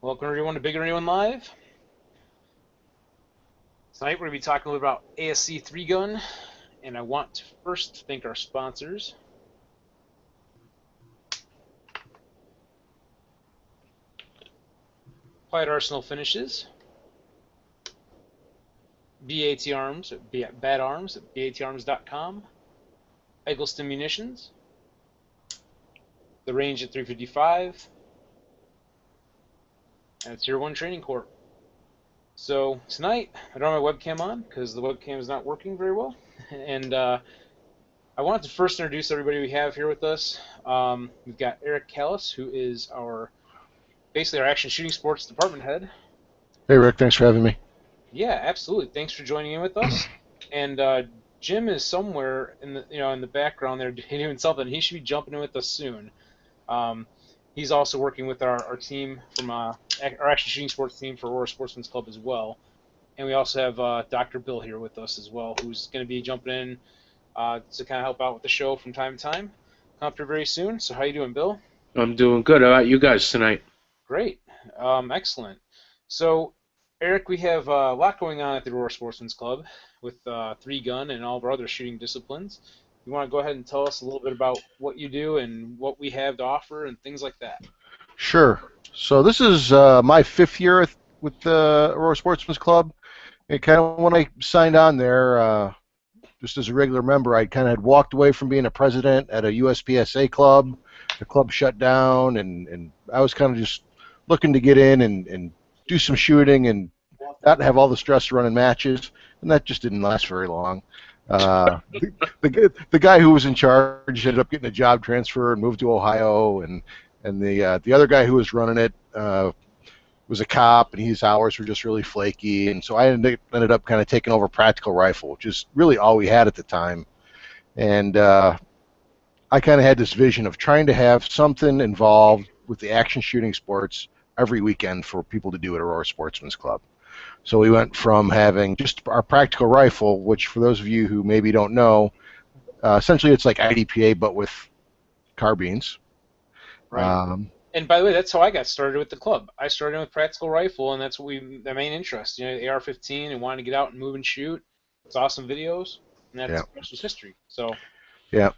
Welcome everyone to BigGunner81 Live. Tonight we're going to be talking a little about ASC 3-gun, and I want to first thank our sponsors. Quiet Arsenal Finishes, BAT Arms, Bad Arms at batarms.com, Eggleston Munitions, The Range at 355, and Tier 1 Training Corp. So tonight, I don't have my webcam on because the webcam is not working very well. And I wanted to first introduce everybody we have here with us. We've got Eric Callis, who is basically our action shooting sports department head. Hey Rick, thanks for having me. Yeah, absolutely. Thanks for joining in with us. And Jim is somewhere in the background there doing something. He should be jumping in with us soon. He's also working with our team from our action shooting sports team for Aurora Sportsmen's Club as well. And we also have Dr. Bill here with us as well, who's going to be jumping in to kind of help out with the show from time to time. Come up here very soon. So how you doing, Bill? I'm doing good. How about you guys tonight? Great. Excellent. So, Eric, we have a lot going on at the Aurora Sportsmen's Club with 3-gun and all of our other shooting disciplines. You want to go ahead and tell us a little bit about what you do and what we have to offer and things like that? Sure. So this is my 5th year with the Aurora Sportsman's Club. And kind of when I signed on there, just as a regular member, I kind of had walked away from being a president at a USPSA club. The club shut down, and I was kind of just looking to get in and do some shooting and not have all the stress running matches. And that just didn't last very long. The guy who was in charge ended up getting a job transfer and moved to Ohio, and the other guy who was running it was a cop, and his hours were just really flaky, and so I ended up kind of taking over practical rifle, which is really all we had at the time. And I kind of had this vision of trying to have something involved with the action shooting sports every weekend for people to do at Aurora Sportsman's Club. So we went from having just our practical rifle, which for those of you who maybe don't know, essentially it's like IDPA but with carbines. Right. And by the way, that's how I got started with the club. I started with practical rifle, and that's the main interest. The AR-15, and wanted to get out and move and shoot. It's awesome videos, and that's was history. So. Yeah.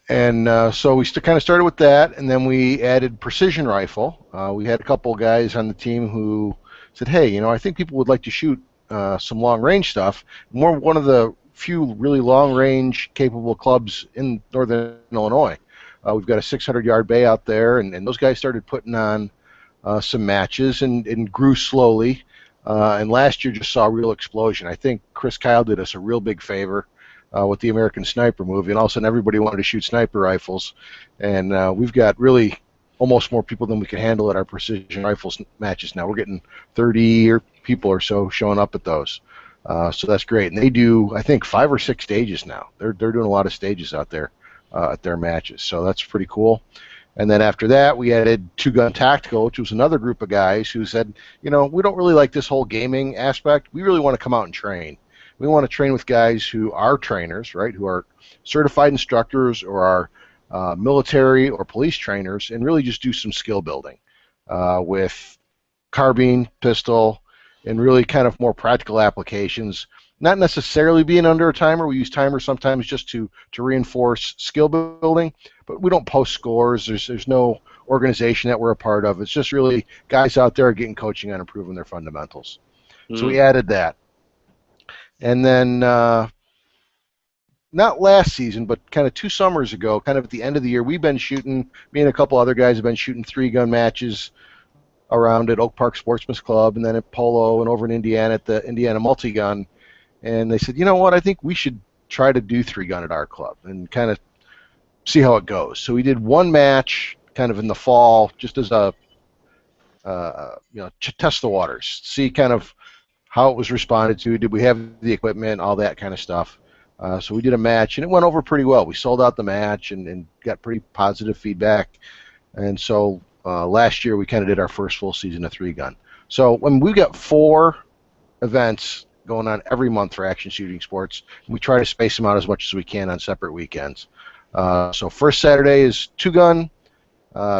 And so we kind of started with that, and then we added precision rifle. We had a couple guys on the team who said, hey, I think people would like to shoot some long-range stuff. We're one of the few really long-range capable clubs in northern Illinois. We've got a 600-yard bay out there, and those guys started putting on some matches and grew slowly. And last year just saw a real explosion. I think Chris Kyle did us a real big favor with the American Sniper movie, and all of a sudden everybody wanted to shoot sniper rifles. And we've got really almost more people than we can handle at our precision rifles matches now. We're getting 30 people or so showing up at those. So that's great. And they do, I think, 5 or 6 stages now. They're doing a lot of stages out there at their matches. So that's pretty cool. And then after that, we added 2-gun tactical, which was another group of guys who said, we don't really like this whole gaming aspect. We really want to come out and train. We want to train with guys who are trainers, right, who are certified instructors or are military or police trainers, and really just do some skill building with carbine, pistol, and really kind of more practical applications. Not necessarily being under a timer. We use timers sometimes just to reinforce skill building, but we don't post scores. There's no organization that we're a part of. It's just really guys out there getting coaching on improving their fundamentals. So we added that. And then not last season, but kind of 2 summers ago, kind of at the end of the year, we've been shooting, me and a couple other guys have been shooting 3-gun matches around at Oak Park Sportsman's Club and then at Polo and over in Indiana at the Indiana Multi-Gun. And they said, you know what, I think we should try to do 3-gun at our club and kind of see how it goes. So we did 1 match kind of in the fall just as a, test the waters, see kind of how it was responded to, did we have the equipment, all that kind of stuff. So we did a match, and it went over pretty well. We sold out the match and got pretty positive feedback. And so last year we kind of did our first full season of 3-gun. So when we got 4 events going on every month for action shooting sports, and we try to space them out as much as we can on separate weekends. So first Saturday is 2-gun.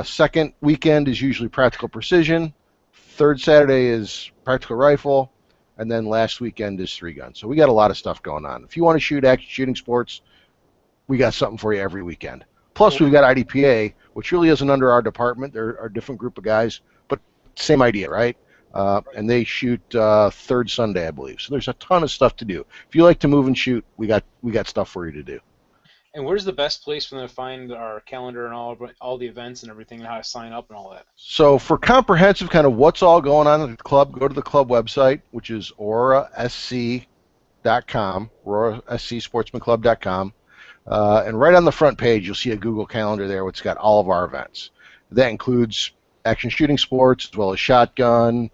Second weekend is usually practical precision. third Saturday is practical rifle, and then last weekend is 3-gun. So we got a lot of stuff going on. If you want to shoot action shooting sports, we got something for you every weekend. Plus, we've got IDPA, which really isn't under our department. They're a different group of guys, but same idea, right? And they shoot third Sunday, I believe. So there's a ton of stuff to do. If you like to move and shoot, we got stuff for you to do. And where's the best place for them to find our calendar and all the events and everything, and how to sign up and all that? So for comprehensive kind of what's all going on at the club, go to the club website, which is aurorasc.com, aurorascsportsmanclub.com. And right on the front page, you'll see a Google Calendar there, which has got all of our events. That includes action shooting sports, as well as shotgun,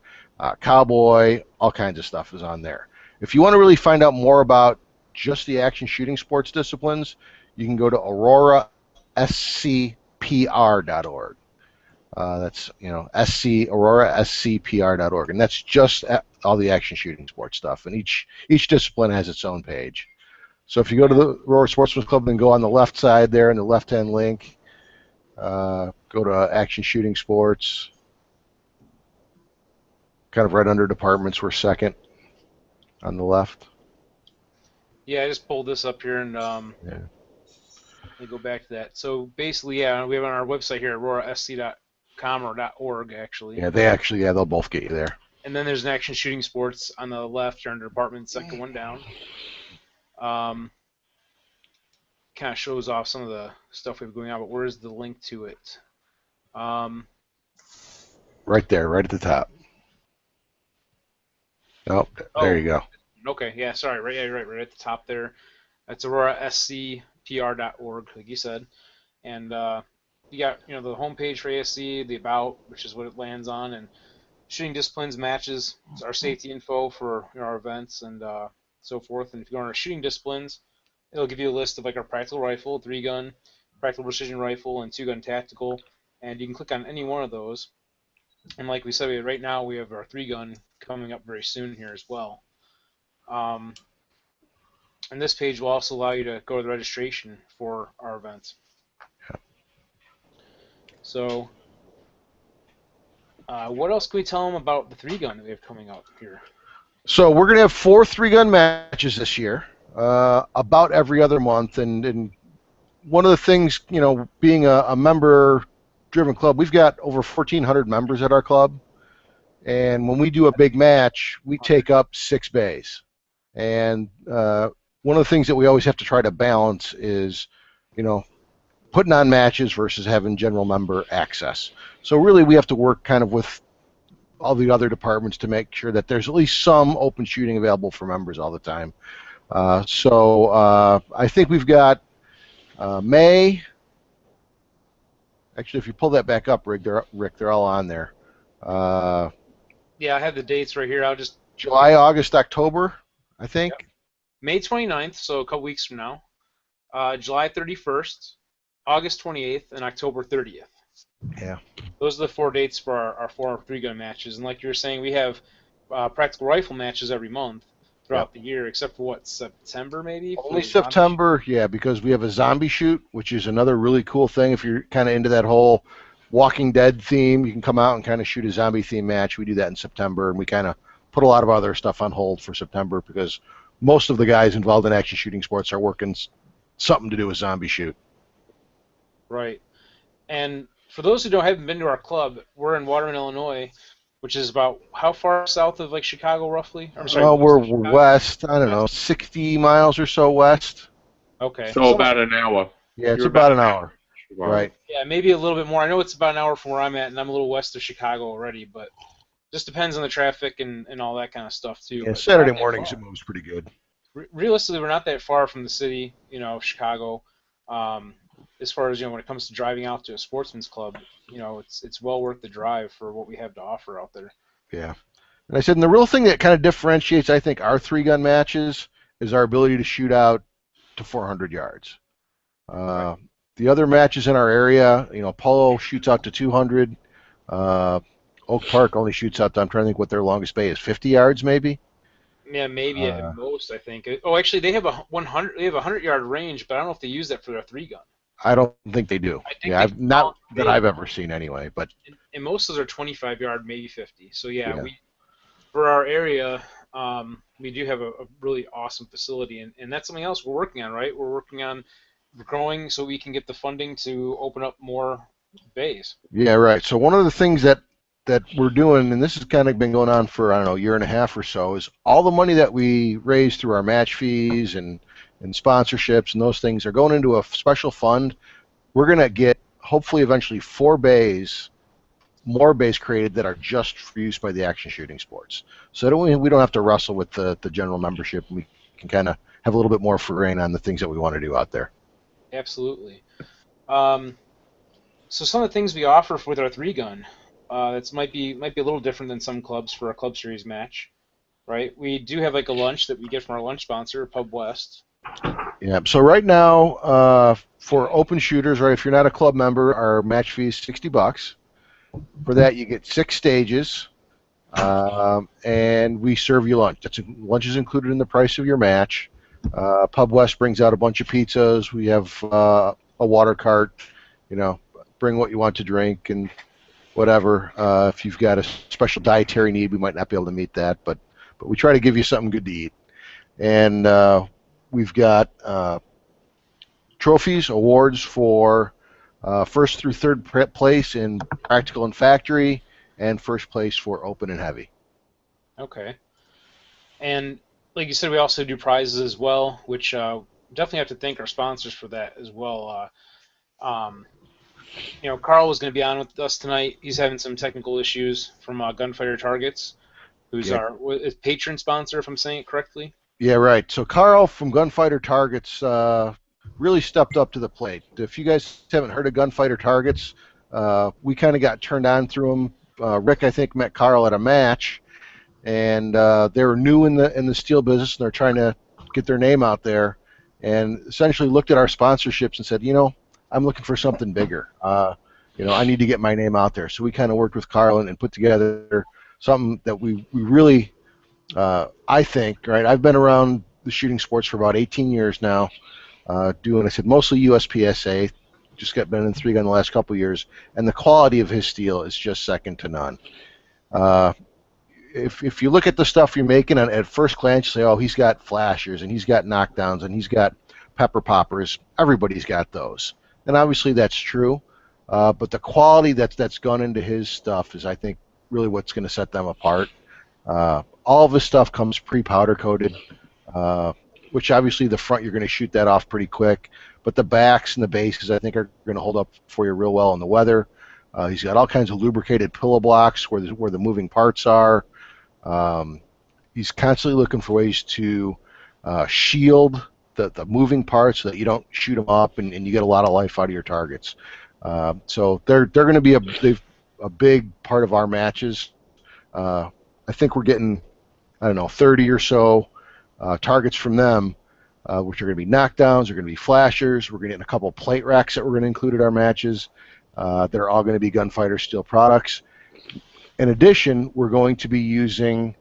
cowboy, all kinds of stuff is on there. If you want to really find out more about just the action shooting sports disciplines, you can go to aurorascpr.org. That's, aurorascpr.org, and that's just all the action shooting sports stuff. And each discipline has its own page. So if you go to the Aurora Sportsmen Club and go on the left side there in the left-hand link, go to action shooting sports, kind of right under departments. We're second on the left. Yeah, I just pulled this up here and let me go back to that. So basically, yeah, we have on our website here, aurorasc.com or .org actually. Yeah, they'll both get you there. And then there's an action shooting sports on the left under department, second one down. Kind of shows off some of the stuff we have going on, but where's the link to it? Right there, right at the top. Oh, there you go. Okay, yeah, sorry, right at the top there. That's aurorascpr.org, like you said, and you got the homepage for ASC, the about, which is what it lands on, and shooting disciplines, matches, our safety info for our events and so forth. And if you go on our shooting disciplines, it'll give you a list of like our practical rifle, 3-gun, practical precision rifle, and 2-gun tactical, and you can click on any one of those. And like we said, right now we have our 3-gun coming up very soon here as well. And this page will also allow you to go to the registration for our events. So, what else can we tell them about the 3-gun that we have coming up here? So we're going to have 4 3-gun matches this year, about every other month. And one of the things, being a member-driven club, we've got over 1,400 members at our club. And when we do a big match, we take up 6 bays. And one of the things that we always have to try to balance is, putting on matches versus having general member access. So really we have to work kind of with all the other departments to make sure that there's at least some open shooting available for members all the time. So I think we've got May. Actually, if you pull that back up, Rick, they're all on there. Yeah, I have the dates right here. I'll just July, August, October, I think. Yep. May 29th, so a couple weeks from now. July 31st, August 28th, and October 30th. Yeah. Those are the 4 dates for our 4 3-gun matches. And like you were saying, we have practical rifle matches every month throughout the year, except for September maybe? Only September, yeah, because we have a zombie shoot, which is another really cool thing. If you're kind of into that whole Walking Dead theme, you can come out and kind of shoot a zombie theme match. We do that in September, and we kind of put a lot of other stuff on hold for September because most of the guys involved in action shooting sports are working something to do with zombie shoot. Right. And for those who haven't been to our club, we're in Waterman, Illinois, which is about how far south of like Chicago, roughly? I'm sorry, we're west. I don't know, 60 miles or so west. Okay. So about an hour. Yeah, it's about an hour. Right. Yeah, maybe a little bit more. I know it's about an hour from where I'm at, and I'm a little west of Chicago already, but just depends on the traffic and all that kind of stuff too. Yeah, Saturday mornings it moves pretty good. Realistically, we're not that far from the city, of Chicago. As far as when it comes to driving out to a sportsman's club, it's well worth the drive for what we have to offer out there. Yeah, and I said, and the real thing that kind of differentiates, I think, our 3-gun matches is our ability to shoot out to 400 yards. Right. The other matches in our area, Polo shoots out to 200. Oak Park only shoots out to, I'm trying to think what their longest bay is, 50 yards maybe. Yeah, maybe at most, I think. Oh, actually, they have a 100. They have a 100-yard range, but I don't know if they use that for their 3-gun. I don't think they do. I think Yeah, they not that they- I've ever seen anyway. But and most of those are 25-yard, maybe 50. So yeah, yeah, we for our area, we do have a really awesome facility, and that's something else we're working on, right? We're working on growing so we can get the funding to open up more bays. yeah, right. So one of the things that we're doing, and this has kind of been going on for I don't know, a year and a half or so, is all the money that we raise through our match fees and sponsorships and those things are going into a special fund. We're going to get hopefully eventually more bays created that are just for use by the action shooting sports. So that we don't have to wrestle with the general membership. We can kind of have a little bit more free rein on the things that we want to do out there. Absolutely. So some of the things we offer with our 3-gun, that's might be a little different than some clubs for a Club Series match, right? We do have like a lunch that we get from our lunch sponsor, Pub West. Yeah. So right now, for open shooters, right, if you're not a club member, our match fee is $60. For that, you get 6 stages, and we serve you lunch. Lunch is included in the price of your match. Pub West brings out a bunch of pizzas. We have a water cart. You know, bring what you want to drink and whatever. If you've got a special dietary need, we might not be able to meet that, but we try to give you something good to eat. And we've got trophies, awards for first through third place in practical and factory, and first place for open and heavy. Okay. And like you said, we also do prizes as well, which definitely have to thank our sponsors for that as well. Carl was going to be on with us tonight. He's having some technical issues from Gunfighter Targets, who's our patron sponsor, if I'm saying it correctly. Yeah, right. So Carl from Gunfighter Targets really stepped up to the plate. If you guys haven't heard of Gunfighter Targets, we kind of got turned on through him. Rick, I think, met Carl at a match, and they were new in the steel business, and they're trying to get their name out there, and essentially looked at our sponsorships and said, I'm looking for something bigger. I need to get my name out there. So we kind of worked with Carl and put together something that we really, I think, right, I've been around the shooting sports for about 18 years now, doing, I said, mostly USPSA, just got been in 3-gun the last couple of years, and the quality of his steel is just second to none. If you look at the stuff you're making at first glance, you say, oh, he's got flashers, and he's got knockdowns, and he's got pepper poppers. Everybody's got those. And obviously that's true, but the quality that's gone into his stuff is, I think, really what's going to set them apart. All of his stuff comes pre-powder coated, which obviously the front you're going to shoot that off pretty quick, but the backs and the bases I think are going to hold up for you real well in the weather. He's got all kinds of lubricated pillow blocks where the moving parts are. He's constantly looking for ways to shield the moving parts so that you don't shoot them up and you get a lot of life out of your targets. So they're going to be a big part of our matches. I think we're getting, 30 or so targets from them, which are going to be knockdowns, are going to be flashers. We're going to get a couple of plate racks that we're going to include in our matches. They're all going to be Gunfighter steel products. In addition, we're going to be using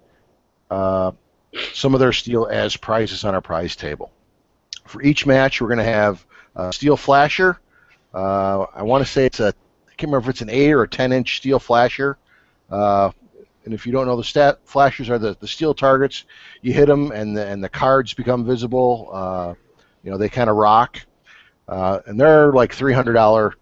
some of their steel as prizes on our prize table. For each match, we're going to have a steel flasher. I want to say I can't remember if it's an 8 or a 10-inch steel flasher. And if you don't know, the flashers are the steel targets. You hit them, and the cards become visible. They kind of rock, and they're like $300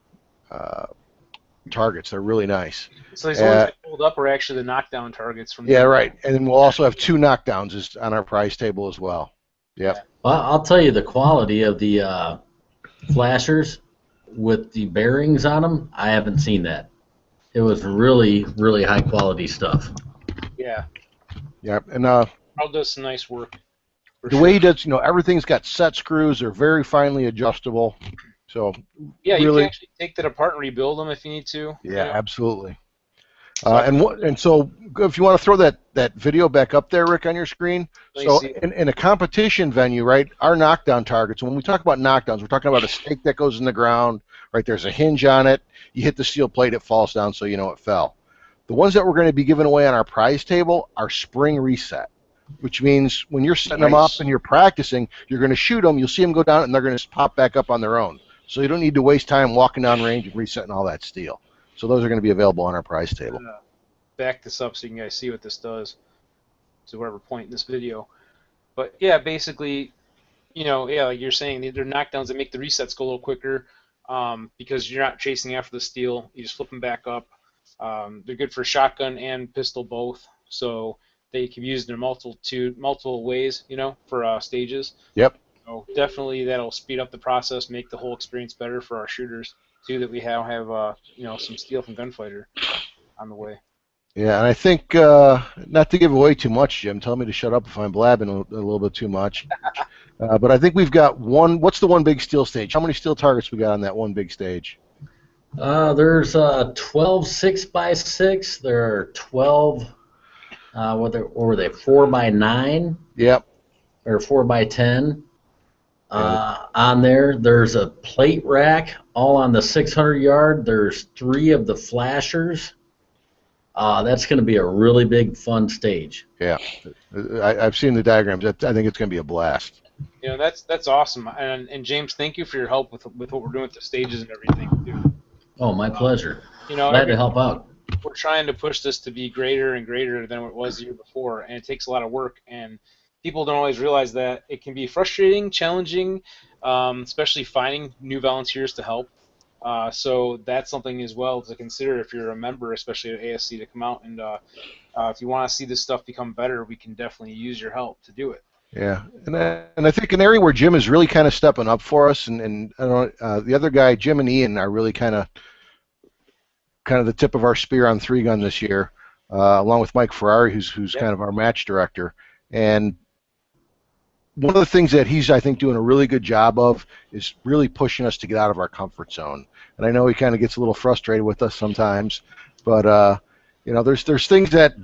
targets. They're really nice. So these ones that hold up are actually the knockdown targets from. Yeah, right. And then we'll also have 2 knockdowns on our prize table as well. Yep. Well, I'll tell you the quality of the flashers with the bearings on them. I haven't seen that. It was really, really high quality stuff. Yeah. Yeah, and Carl does some nice work. The way he does, everything's got set screws. They're very finely adjustable. So yeah, you really, can actually take that apart and rebuild them if you need to. Yeah, absolutely. So if you want to throw that video back up there, Rick, on your screen. So in a competition venue, right, our knockdown targets, when we talk about knockdowns, we're talking about a stake that goes in the ground, right, there's a hinge on it, you hit the steel plate, it falls down so you know it fell. The ones that we're going to be giving away on our prize table are spring reset, which means when you're setting them up and you're practicing, you're going to shoot them, you'll see them go down, and they're going to pop back up on their own. So you don't need to waste time walking down range and resetting all that steel. So those are going to be available on our prize table. Back this up so you guys see what this does to whatever point in this video. But yeah, basically, like you're saying, they're knockdowns that make the resets go a little quicker because you're not chasing after the steel. You just flip them back up. They're good for shotgun and pistol both, so they can be used in multiple ways, for stages. Yep. So definitely that'll speed up the process, make the whole experience better for our shooters too. That we have some steel from Gunfighter on the way. Yeah, and I think not to give away too much, Jim. Tell me to shut up if I'm blabbing a little bit too much. But I think we've got one. What's the one big steel stage? How many steel targets we got on that one big stage? There's 12 6x6. There are 12. What were they? 4x9. Yep. Or 4x10. On there, there's a plate rack all on the 600 yard. There's 3 of the flashers. That's going to be a really big, fun stage. Yeah, I've seen the diagrams. I think it's going to be a blast. That's awesome. And James, thank you for your help with what we're doing with the stages and everything, too. Oh, my pleasure. Glad to help out. We're trying to push this to be greater and greater than it was the year before, and it takes a lot of work. And people don't always realize that it can be frustrating, challenging, especially finding new volunteers to help. So that's something as well to consider if you're a member, especially at ASC, to come out and if you want to see this stuff become better, we can definitely use your help to do it. Yeah, and I think an area where Jim is really kind of stepping up for us, and I don't know, the other guy, Jim and Ian, are really kind of the tip of our spear on 3-gun this year, along with Mike Ferrari, who's kind of our match director. And one of the things that he's, I think, doing a really good job of is really pushing us to get out of our comfort zone. And I know he kind of gets a little frustrated with us sometimes, but there's things that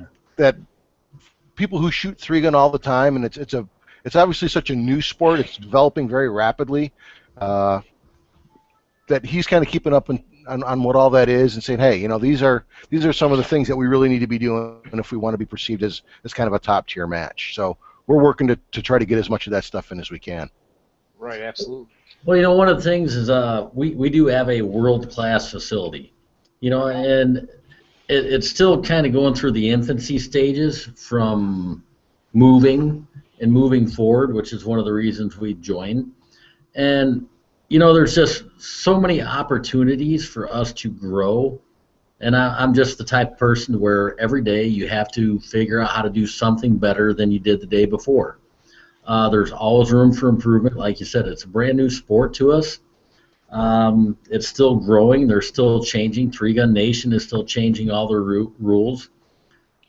people who shoot 3-gun all the time, and it's obviously such a new sport. It's developing very rapidly. That he's kind of keeping up on what all that is and saying, hey, these are some of the things that we really need to be doing if we want to be perceived as kind of a top tier match. So we're working to try to get as much of that stuff in as we can. Right, absolutely. Well, one of the things is we do have a world-class facility, and it's still kind of going through the infancy stages from moving forward, which is one of the reasons we joined. And, there's just so many opportunities for us to grow. And I'm just the type of person where every day you have to figure out how to do something better than you did the day before. There's always room for improvement. Like you said, it's a brand new sport to us. It's still growing. They're still changing. 3-Gun Nation is still changing all their rules.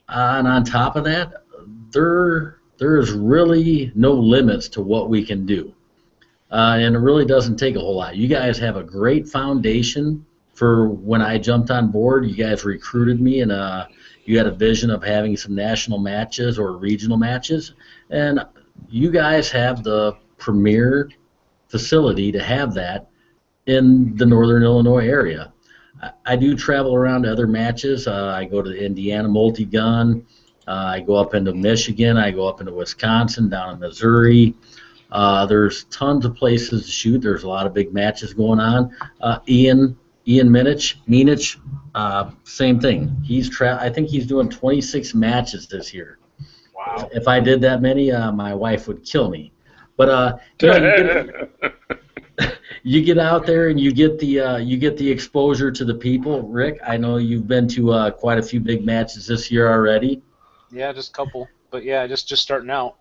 And on top of that, there is really no limits to what we can do. And it really doesn't take a whole lot. You guys have a great foundation for when I jumped on board. You guys recruited me, and you had a vision of having some national matches or regional matches. And you guys have the premier facility to have that in the northern Illinois area. I do travel around to other matches. I go to the Indiana multi-gun. I go up into Michigan. I go up into Wisconsin, down in Missouri. There's tons of places to shoot. There's a lot of big matches going on. Ian Minich, same thing. I think he's doing 26 matches this year. Wow. If I did that many, my wife would kill me. But you get out there and you get the exposure to the people. Rick, I know you've been to quite a few big matches this year already. Yeah, just a couple. But yeah, just starting out.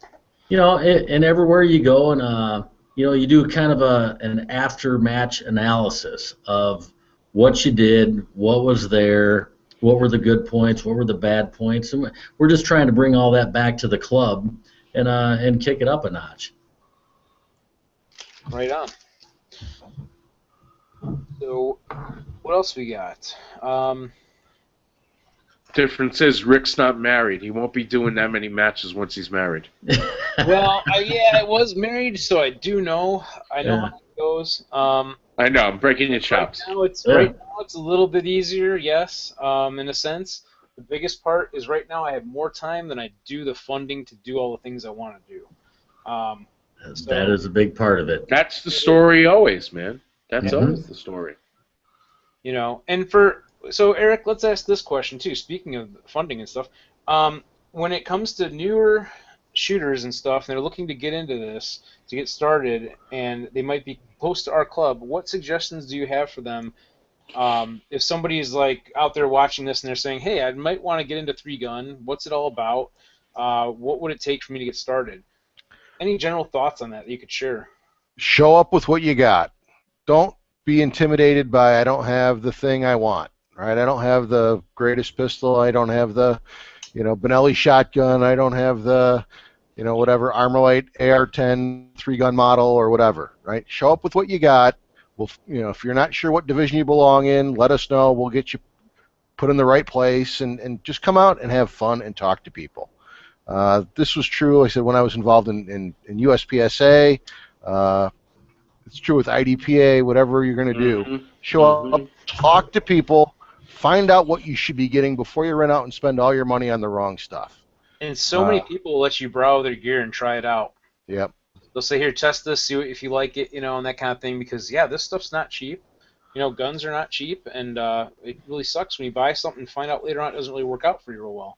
And everywhere you go, and you do kind of an after-match analysis of what you did, what was there, what were the good points, what were the bad points, and we're just trying to bring all that back to the club and kick it up a notch. Right on. So, what else we got? Difference is Rick's not married. He won't be doing that many matches once he's married. Well, I was married, so I do know. I know how it goes. I know. I'm breaking your chops. Right now it's a little bit easier, yes, in a sense. The biggest part is right now I have more time than I do the funding to do all the things I want to do. That is a big part of it. That's the story always, man. That's Mhm. always the story. You know, and so Eric, let's ask this question too. Speaking of funding and stuff, when it comes to newer shooters and stuff, and they're looking to get into this to get started, and they might be close to our club, what suggestions do you have for them? If somebody's like out there watching this and they're saying, "Hey, I might want to get into three gun. What's it all about? What would it take for me to get started?" Any general thoughts on that you could share? Show up with what you got. Don't be intimidated by I don't have the thing I want, right? I don't have the greatest pistol. I don't have the, Benelli shotgun. I don't have the, whatever Armalite AR-10 three-gun model or whatever, right? Show up with what you got. We'll, if you're not sure what division you belong in, let us know. We'll get you put in the right place, and just come out and have fun and talk to people. This was true, I said, when I was involved in USPSA. It's true with IDPA, whatever you're going to do. Mm-hmm. Show up, talk to people, find out what you should be getting before you run out and spend all your money on the wrong stuff. And so many people will let you borrow their gear and try it out. Yep. They'll say, "Here, test this, see if you like it," and that kind of thing. Because this stuff's not cheap. Guns are not cheap, and it really sucks when you buy something and find out later on it doesn't really work out for you real well.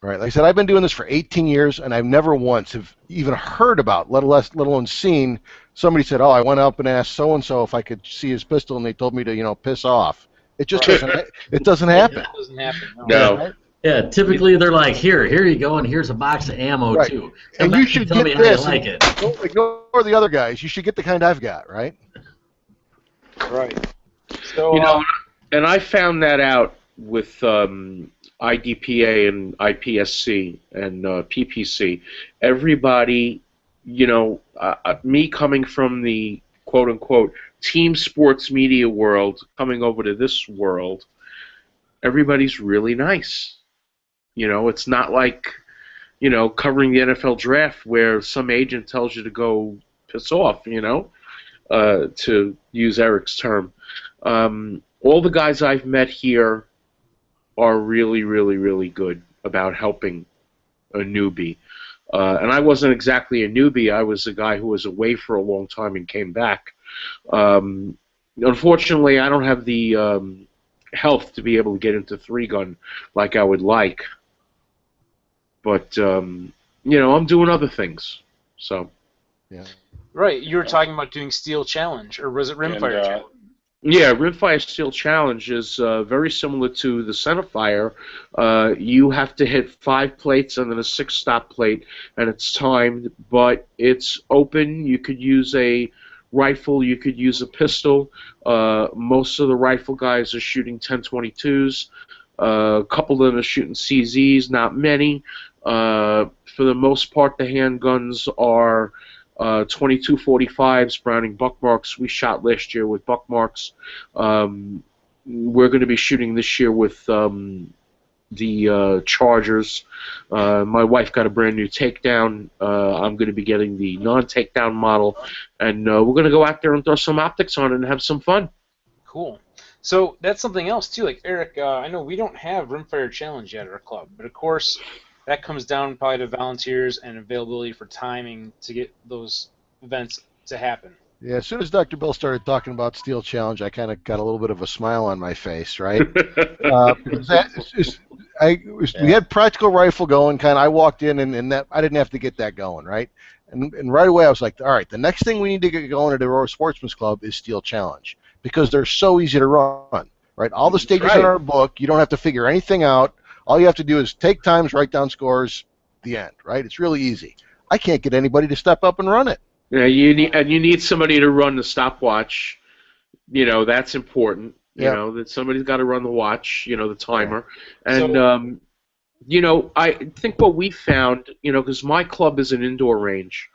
Right. Like I said, I've been doing this for 18 years, and I've never once have even heard about, let alone seen, somebody said, "Oh, I went up and asked so and so if I could see his pistol, and they told me to, piss off." It just doesn't. It doesn't happen. It doesn't happen. No. Right? Yeah, typically they're like, here you go, and here's a box of ammo Right. too. And you should tell get me this. how you like it. Don't ignore the other guys. You should get the kind I've got, right? Right. So And I found that out with IDPA and IPSC and PPC. Everybody, me coming from the quote-unquote team sports media world, coming over to this world, everybody's really nice. It's not like, covering the NFL draft where some agent tells you to go piss off, to use Eric's term. All the guys I've met here are really, really, really good about helping a newbie. And I wasn't exactly a newbie. I was a guy who was away for a long time and came back. Unfortunately, I don't have the health to be able to get into three-gun like I would like. But, I'm doing other things. So. Yeah. right, you were talking about doing Steel Challenge, or was it Rimfire Challenge? Yeah, Rimfire Steel Challenge is very similar to the Centerfire. You have to hit 5 plates and then a 6-stop plate, and it's timed, but it's open. You could use a rifle, you could use a pistol. Most of the rifle guys are shooting 10-22s. A couple of them are shooting CZs, not many. For the most part, the handguns are 22-45s, Browning Buckmarks. We shot last year with Buckmarks. We're going to be shooting this year with the Chargers. My wife got a brand new takedown. I'm going to be getting the non-takedown model, and we're going to go out there and throw some optics on it and have some fun. Cool. So that's something else too. Like Eric, I know we don't have Rimfire Challenge yet at our club, but of course that comes down probably to volunteers and availability for timing to get those events to happen. Yeah, as soon as Dr. Bill started talking about Steel Challenge, I kind of got a little bit of a smile on my face, right? Because we had practical rifle going, kind of. I walked in, and that I didn't have to get that going, right? And right away I was like, all right, the next thing we need to get going at Aurora Sportsman's Club is Steel Challenge, because they're so easy to run, right? All the stages in our book, you don't have to figure anything out. All you have to do is take times, write down scores, the end, right? It's really easy. I can't get anybody to step up and run it. Yeah, you need somebody to run the stopwatch. That's important. That somebody's got to run the watch. The timer. Yeah. And I think what we found, because my club is an indoor range,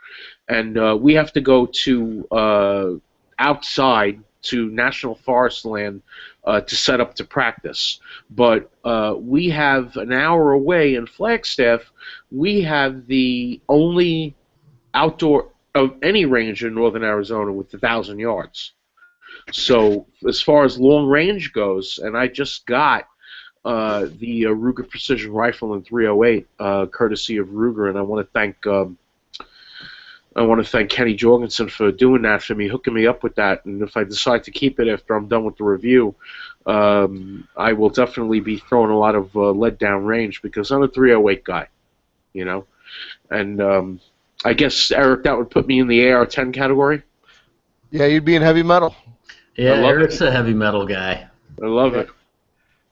and we have to go to outside to National Forest land to set up to practice. But we have an hour away in Flagstaff. We have the only outdoor of any range in northern Arizona with 1,000 yards. So as far as long range goes, and I just got the Ruger Precision Rifle in 308, courtesy of Ruger, and I want to thank I want to thank Kenny Jorgensen for doing that for me, hooking me up with that. And if I decide to keep it after I'm done with the review, I will definitely be throwing a lot of lead down range because I'm a 308 guy, you know. And I guess, Eric, that would put me in the AR-10 category. Yeah, you'd be in heavy metal. Yeah, love Eric's a heavy metal guy. I love it.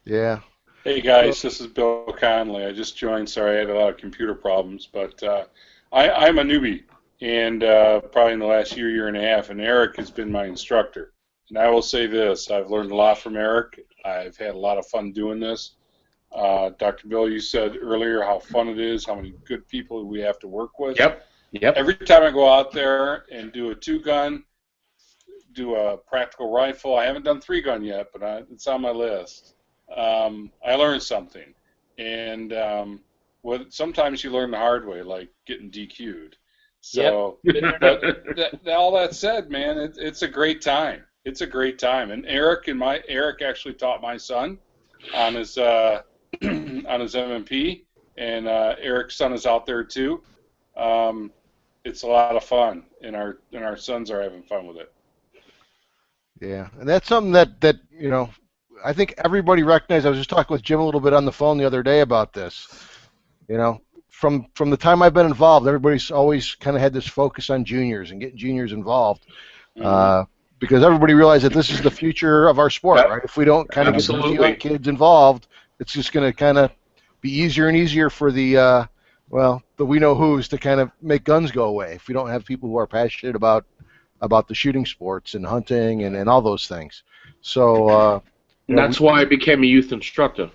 Yeah. Hey guys, this is Bill Conley. I just joined. Sorry, I had a lot of computer problems, but I'm a newbie, and probably in the last year and a half, and Eric has been my instructor. And I will say this, I've learned a lot from Eric. I've had a lot of fun doing this. Dr. Bill, you said earlier how fun it is, how many good people we have to work with. Yep. Every time I go out there and do a 2-gun, do a practical rifle, I haven't done 3-gun yet, but it's on my list. I learned something, and sometimes you learn the hard way, like getting DQ'd. So, but all that said, man, it's a great time. It's a great time, and Eric actually taught my son on his on his MMP, and Eric's son is out there too. It's a lot of fun, and our sons are having fun with it. Yeah, and that's something that you know, I think everybody recognized. I was just talking with Jim a little bit on the phone the other day about this. You know, from the time I've been involved, everybody's always kind of had this focus on juniors and getting juniors involved, because everybody realized that this is the future of our sport, right? If we don't kind of get the young kids involved, it's just going to kind of be easier and easier for the we know who's to kind of make guns go away. If we don't have people who are passionate about the shooting sports and hunting and all those things. So and that's why I became a youth instructor.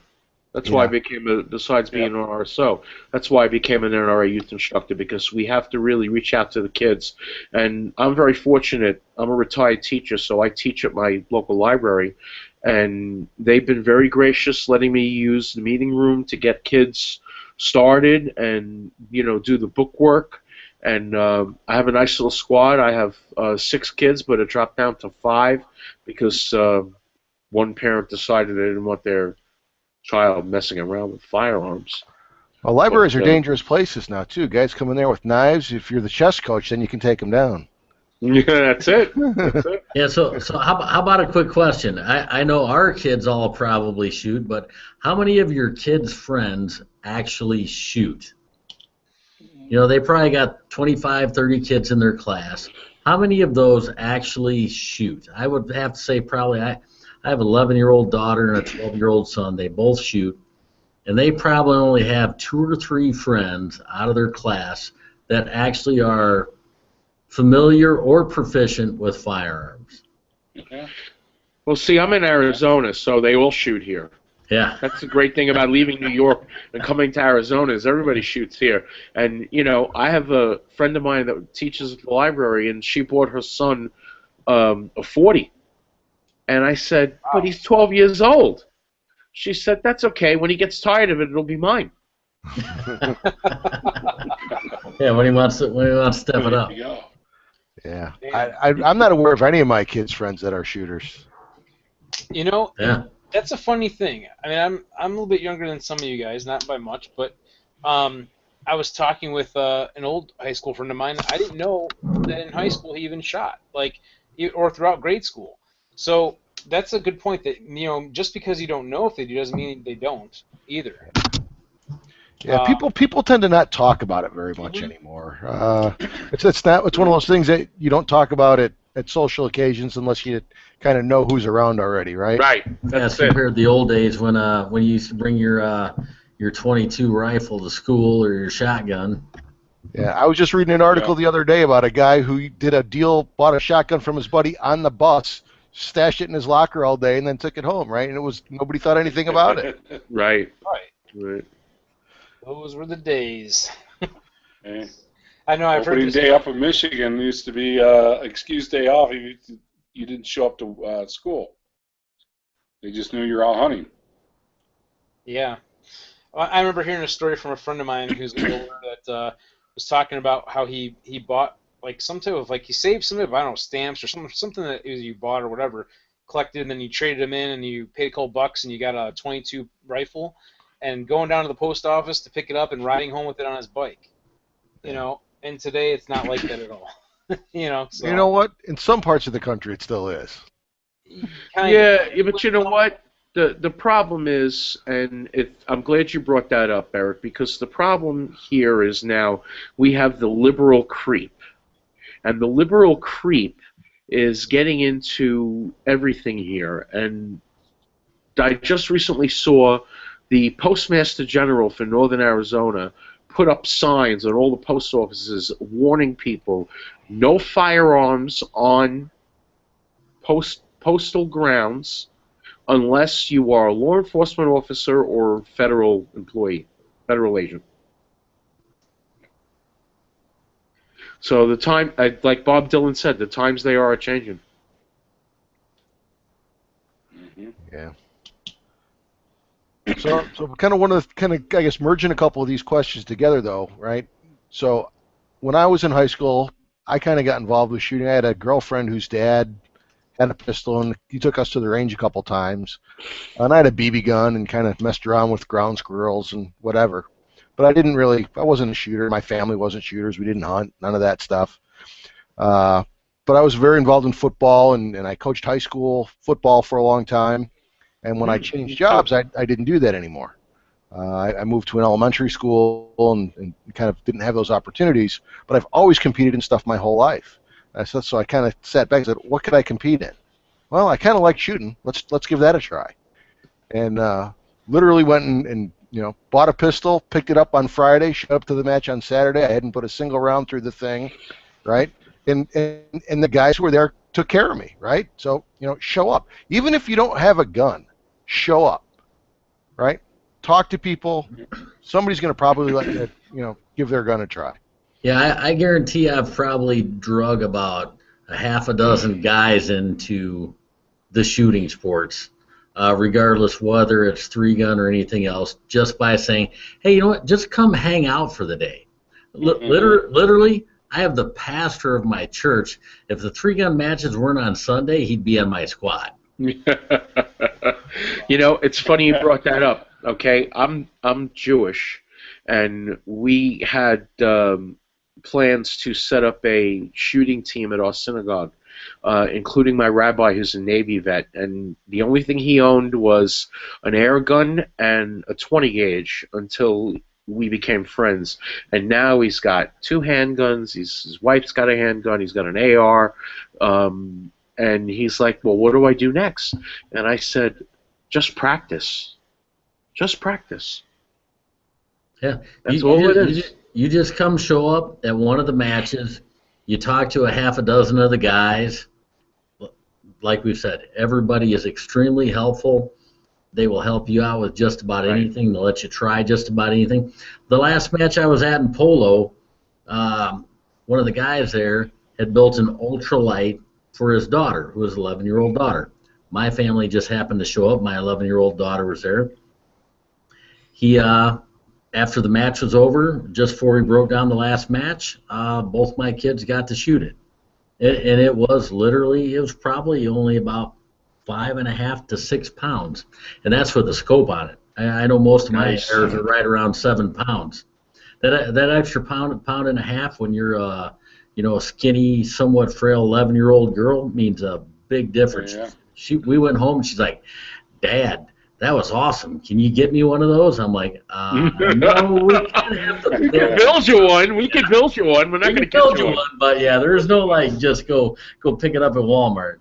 That's why I became besides being an RSO, that's why I became an NRA youth instructor, because we have to really reach out to the kids. And I'm very fortunate. I'm a retired teacher, so I teach at my local library, and they've been very gracious letting me use the meeting room to get kids started and, you know, do the book work. And I have a nice little squad. I have 6 kids, but it dropped down to 5 because one parent decided they didn't want their child messing around with firearms. Well, libraries are dangerous places now, too. Guys come in there with knives. If you're the chess coach, then you can take them down. Yeah, that's it. That's it. Yeah, so how about a quick question? I know our kids all probably shoot, but how many of your kids' friends actually shoot? You know, they probably got 25, 30 kids in their class. How many of those actually shoot? I would have to say probably I have an 11-year-old daughter and a 12-year-old son. They both shoot, and they probably only have 2 or 3 friends out of their class that actually are familiar or proficient with firearms. Okay. Well, see, I'm in Arizona, so they all shoot here. Yeah. That's the great thing about leaving New York and coming to Arizona is everybody shoots here. And, you know, I have a friend of mine that teaches at the library, and she bought her son a 40. And I said, but he's 12 years old. She said, that's okay. When he gets tired of it, it'll be mine. Yeah, when he wants to step it up. Yeah, I'm not aware of any of my kids' friends that are shooters. You know, Yeah. that's a funny thing. I mean, I'm a little bit younger than some of you guys, not by much, but I was talking with an old high school friend of mine. I didn't know that in high school he even shot, or throughout grade school. So that's a good point. That, you know, just because you don't know if they do doesn't mean they don't either. Yeah, people tend to not talk about it very much anymore. It's one of those things that you don't talk about at social occasions unless you kind of know who's around already, right? Right. That's compared to the old days when you used to bring your 22 rifle to school or your shotgun. Yeah, I was just reading an article the other day about a guy who did a deal, bought a shotgun from his buddy on the bus, stashed it in his locker all day, and then took it home, right? And nobody thought anything about it. Right. Right. Those were the days. Hey. I know. I've heard Opening this day up in Michigan used to be excuse day off. You didn't show up to school. They just knew you're out hunting. Yeah. I remember hearing a story from a friend of mine who's older that was talking about how he bought some type of he saved some of, I don't know, stamps or something that you bought or whatever, collected, and then you traded them in and you paid a couple bucks and you got a 22 rifle, and going down to the post office to pick it up and riding home with it on his bike. You know, And today it's not like that at all. So You know what? In some parts of the country, it still is. Yeah, but you know what? The problem is, and I'm glad you brought that up, Eric, because the problem here is now we have the liberal creep. And the liberal creep is getting into everything here. And I just recently saw the Postmaster General for Northern Arizona put up signs at all the post offices warning people no firearms on postal grounds unless you are a law enforcement officer or federal employee, federal agent. So the time, like Bob Dylan said, the times they are changing. Mm-hmm. Yeah. So kind of I guess merging a couple of these questions together though, right? So when I was in high school, I kind of got involved with shooting. I had a girlfriend whose dad had a pistol, and he took us to the range a couple times. And I had a BB gun and kind of messed around with ground squirrels and whatever. But I wasn't a shooter. My family wasn't shooters. We didn't hunt, none of that stuff. But I was very involved in football, and I coached high school football for a long time. And when I changed jobs, I didn't do that anymore. I moved to an elementary school and kind of didn't have those opportunities, but I've always competed in stuff my whole life. So I kind of sat back and said, what could I compete in? Well, I kind of like shooting. Let's give that a try. And literally went and bought a pistol, picked it up on Friday, showed up to the match on Saturday. I hadn't put a single round through the thing, right? And the guys who were there took care of me, right? So show up. Even if you don't have a gun, show up, right? Talk to people. Somebody's going to probably let you, give their gun a try. Yeah, I guarantee I've probably drug about a half a dozen guys into the shooting sports, regardless whether it's 3-gun or anything else, just by saying, hey, you know what, just come hang out for the day. Literally, I have the pastor of my church. If the 3-gun matches weren't on Sunday, he'd be on my squad. It's funny you brought that up. Okay, I'm Jewish, and we had plans to set up a shooting team at our synagogue, including my rabbi, who's a Navy vet, and the only thing he owned was an air gun and a 20 gauge until we became friends. And now he's got 2 handguns. His wife's got a handgun. He's got an AR. And he's like, well, what do I do next? And I said, just practice. Just practice. Yeah. That's all it is. You just come show up at one of the matches. You talk to a half a dozen of the guys. Like we've said, everybody is extremely helpful. They will help you out with just about anything. They'll let you try just about anything. The last match I was at in Polo, one of the guys there had built an ultralight for his daughter, who was an 11-year-old daughter. My family just happened to show up. My 11-year-old daughter was there. He, after the match was over, just before he broke down the last match, both my kids got to shoot it. And it was probably only about 5.5 to 6 pounds. And that's with a scope on it. I know most of my arrows are right around 7 pounds. That extra pound and a half when you're a skinny, somewhat frail 11-year-old girl means a big difference. Yeah. We went home and she's like, Dad, that was awesome. Can you get me one of those? I'm like, no, we can't have the We can build you one. We can build you one. We're not going to build you one. But yeah, there's no just go pick it up at Walmart.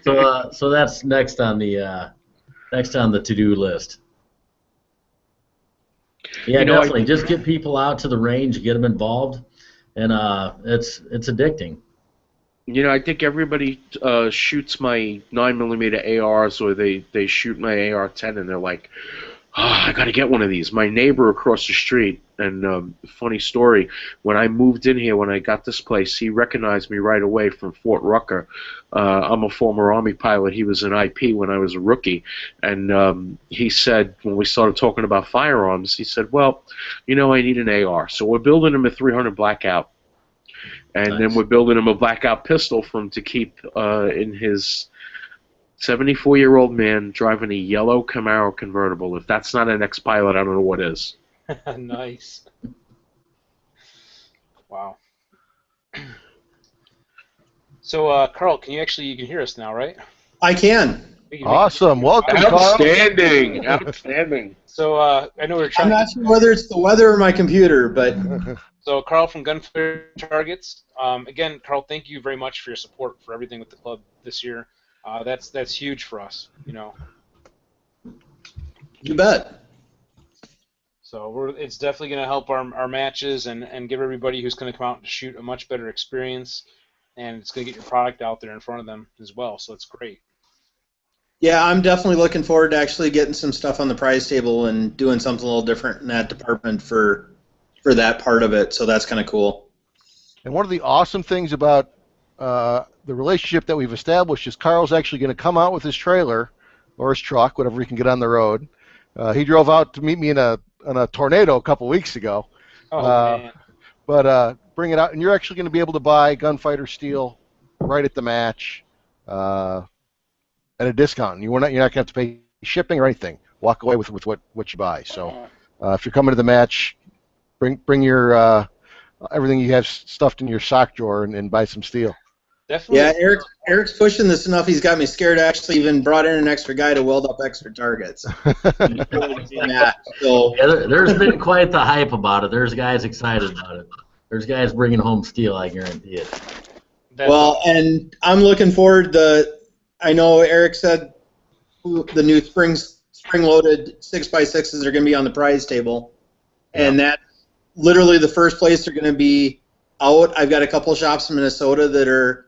So that's next on the to-do list. Yeah, definitely. Just get people out to the range, get them involved, and it's addicting. I think everybody shoots my 9mm ARs, or they shoot my AR-10, and they're like, oh, I got to get one of these. My neighbor across the street, and funny story, when I moved in here, when I got this place, he recognized me right away from Fort Rucker. I'm a former Army pilot. He was an IP when I was a rookie. And he said, when we started talking about firearms, he said, well, I need an AR. So we're building him a 300 Blackout. And then we're building him a Blackout pistol for him to keep in his 74-year-old man driving a yellow Camaro convertible. If that's not an ex-pilot, I don't know what is. Nice. Wow. So, Carl, you can hear us now, right? I can. Awesome. Welcome, Carl. Outstanding. Outstanding. So, I know we're I'm trying. not sure whether it's the weather or my computer, but So, Carl from Gunfighter Targets. Again, Carl, thank you very much for your support for everything with the club this year. That's huge for us, you know. you bet. So it's definitely going to help our matches and give everybody who's going to come out to shoot a much better experience, and it's going to get your product out there in front of them as well. So it's great. Yeah, I'm definitely looking forward to actually getting some stuff on the prize table and doing something a little different in that department for that part of it. So that's kind of cool. And one of the awesome things about the relationship that we've established is Carl's actually going to come out with his trailer or his truck, whatever he can get on the road. He drove out to meet me in a tornado a couple weeks ago. Oh, man. But bring it out, and you're actually going to be able to buy Gunfighter steel right at the match at a discount. You're not going to have to pay shipping or anything. Walk away with what you buy. So if you're coming to the match, bring your everything you have stuffed in your sock drawer and buy some steel. Definitely. Yeah, Eric's pushing this enough. He's got me scared. I actually even brought in an extra guy to weld up extra targets. Yeah, so there's been quite the hype about it. There's guys excited about it. There's guys bringing home steel, I guarantee it. well, and I'm looking forward to. I know Eric said the new spring-loaded 6x6s are going to be on the prize table, and that's literally the first place they're going to be out. I've got a couple shops in Minnesota that are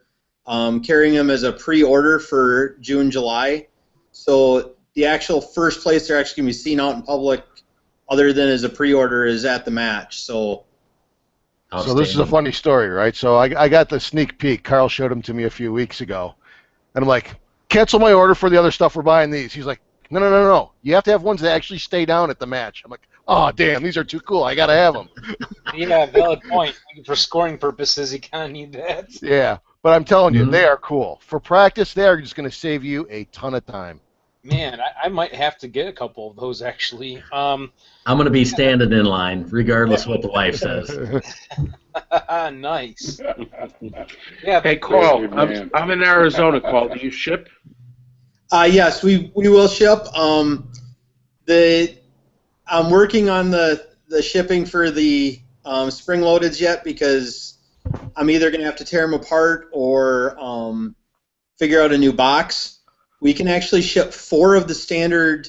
carrying them as a pre-order for June, July. So the actual first place they're actually going to be seen out in public, other than as a pre-order, is at the match. So this is a funny story, right? So I got the sneak peek. Carl showed them to me a few weeks ago. And I'm like, cancel my order for the other stuff. We're buying these. He's like, no. You have to have ones that actually stay down at the match. I'm like, oh, damn, these are too cool. I got to have them. Yeah, valid point. For scoring purposes, you kind of need that. Yeah, but I'm telling you, they are cool. For practice, they are just going to save you a ton of time. Man, I might have to get a couple of those, actually. I'm going to be standing in line, regardless what the wife says. Nice. Yeah. Hey, Carl, I'm in Arizona, Carl. Do you ship? Yes, we will ship. I'm working on the shipping for the spring-loadeds yet, because I'm either going to have to tear them apart or figure out a new box. We can actually ship 4 of the standard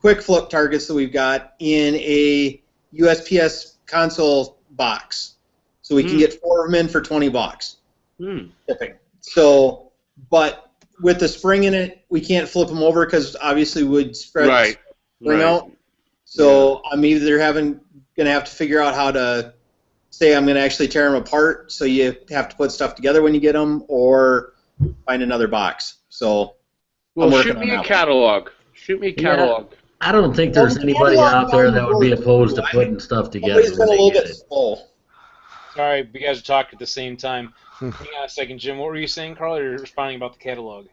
quick flip targets that we've got in a USPS console box. So we can get 4 of them in for $20 shipping. So, but with the spring in it, we can't flip them over because obviously would spread spring out. So I'm either going to have to figure out how to say I'm going to actually tear them apart, so you have to put stuff together when you get them, or find another box. So. Well, shoot me a catalog. Shoot me a catalog. Yeah, I don't think there's anybody out there that would be opposed to putting stuff together. It's been a little bit slow. Sorry, you guys are talking at the same time. Hang on a second, Jim. What were you saying, Carl? You're responding about the catalog.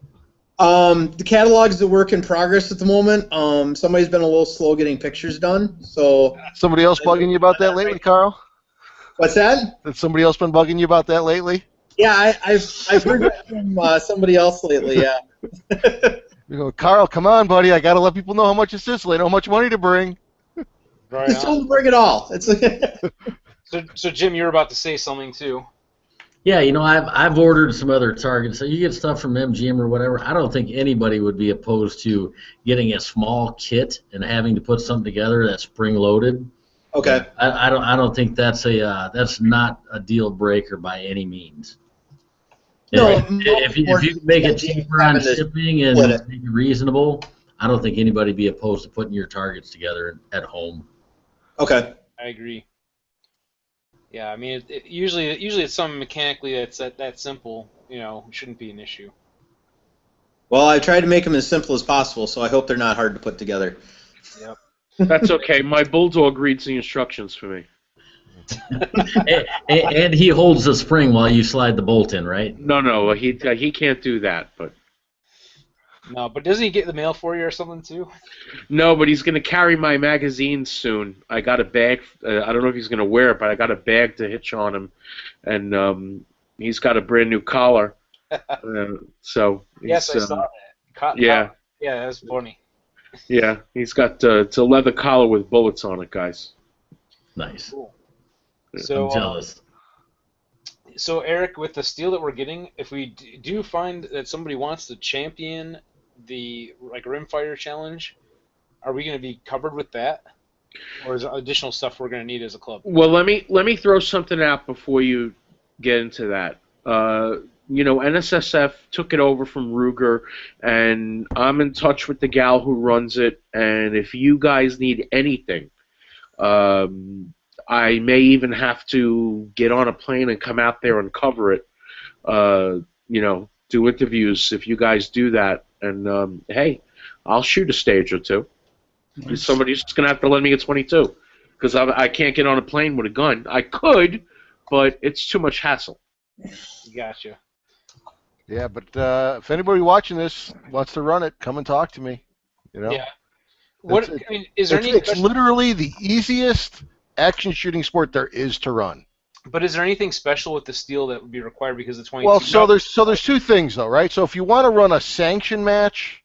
The catalog's a work in progress at the moment. Somebody's been a little slow getting pictures done. So. Somebody else bugging you about that lately, Carl? What's that? Has somebody else been bugging you about that lately? Yeah, I've heard that from somebody else lately. Yeah. You go, Carl, come on, buddy. I got to let people know how much it's this late, how much money to bring. Right. Just don't bring it all. It's so Jim, you were about to say something too. Yeah, I've ordered some other targets. So you get stuff from MGM or whatever. I don't think anybody would be opposed to getting a small kit and having to put something together that's spring loaded. Okay. I don't think that's not a deal breaker by any means. No, if you make it cheaper on shipping and make it reasonable, I don't think anybody would be opposed to putting your targets together at home. Okay. I agree. Yeah, I mean, usually it's something mechanically that's that simple. It shouldn't be an issue. Well, I tried to make them as simple as possible, so I hope they're not hard to put together. Yep. That's okay. My bulldog reads the instructions for me. and he holds the spring while you slide the bolt in, right? No, he can't do that. But No, but doesn't he get the mail for you or something too? No, but he's going to carry my magazine soon. I got a bag. I don't know if he's going to wear it, but I got a bag to hitch on him, and he's got a brand new collar. So Yes, I saw that. Yeah, Yeah, that's funny. yeah, he's got it's a leather collar with bullets on it, guys. Nice. Cool. So, I'm jealous. So Eric, with the steel that we're getting, if we do find that somebody wants to champion the rimfire challenge, are we going to be covered with that, or is there additional stuff we're going to need as a club? Well, let me throw something out before you get into that. NSSF took it over from Ruger, and I'm in touch with the gal who runs it. And if you guys need anything, I may even have to get on a plane and come out there and cover it. Do interviews if you guys do that. And hey, I'll shoot a stage or two. Nice. Somebody's just gonna have to lend me a 22 because I can't get on a plane with a gun. I could, but it's too much hassle. Gotcha. Yeah, but if anybody watching this wants to run it, come and talk to me. Yeah. Is there it's literally the easiest action shooting sport there is to run. But is there anything special with the steel that would be required because of the 22? Well, so there's two things though, right? So if you want to run a sanction match,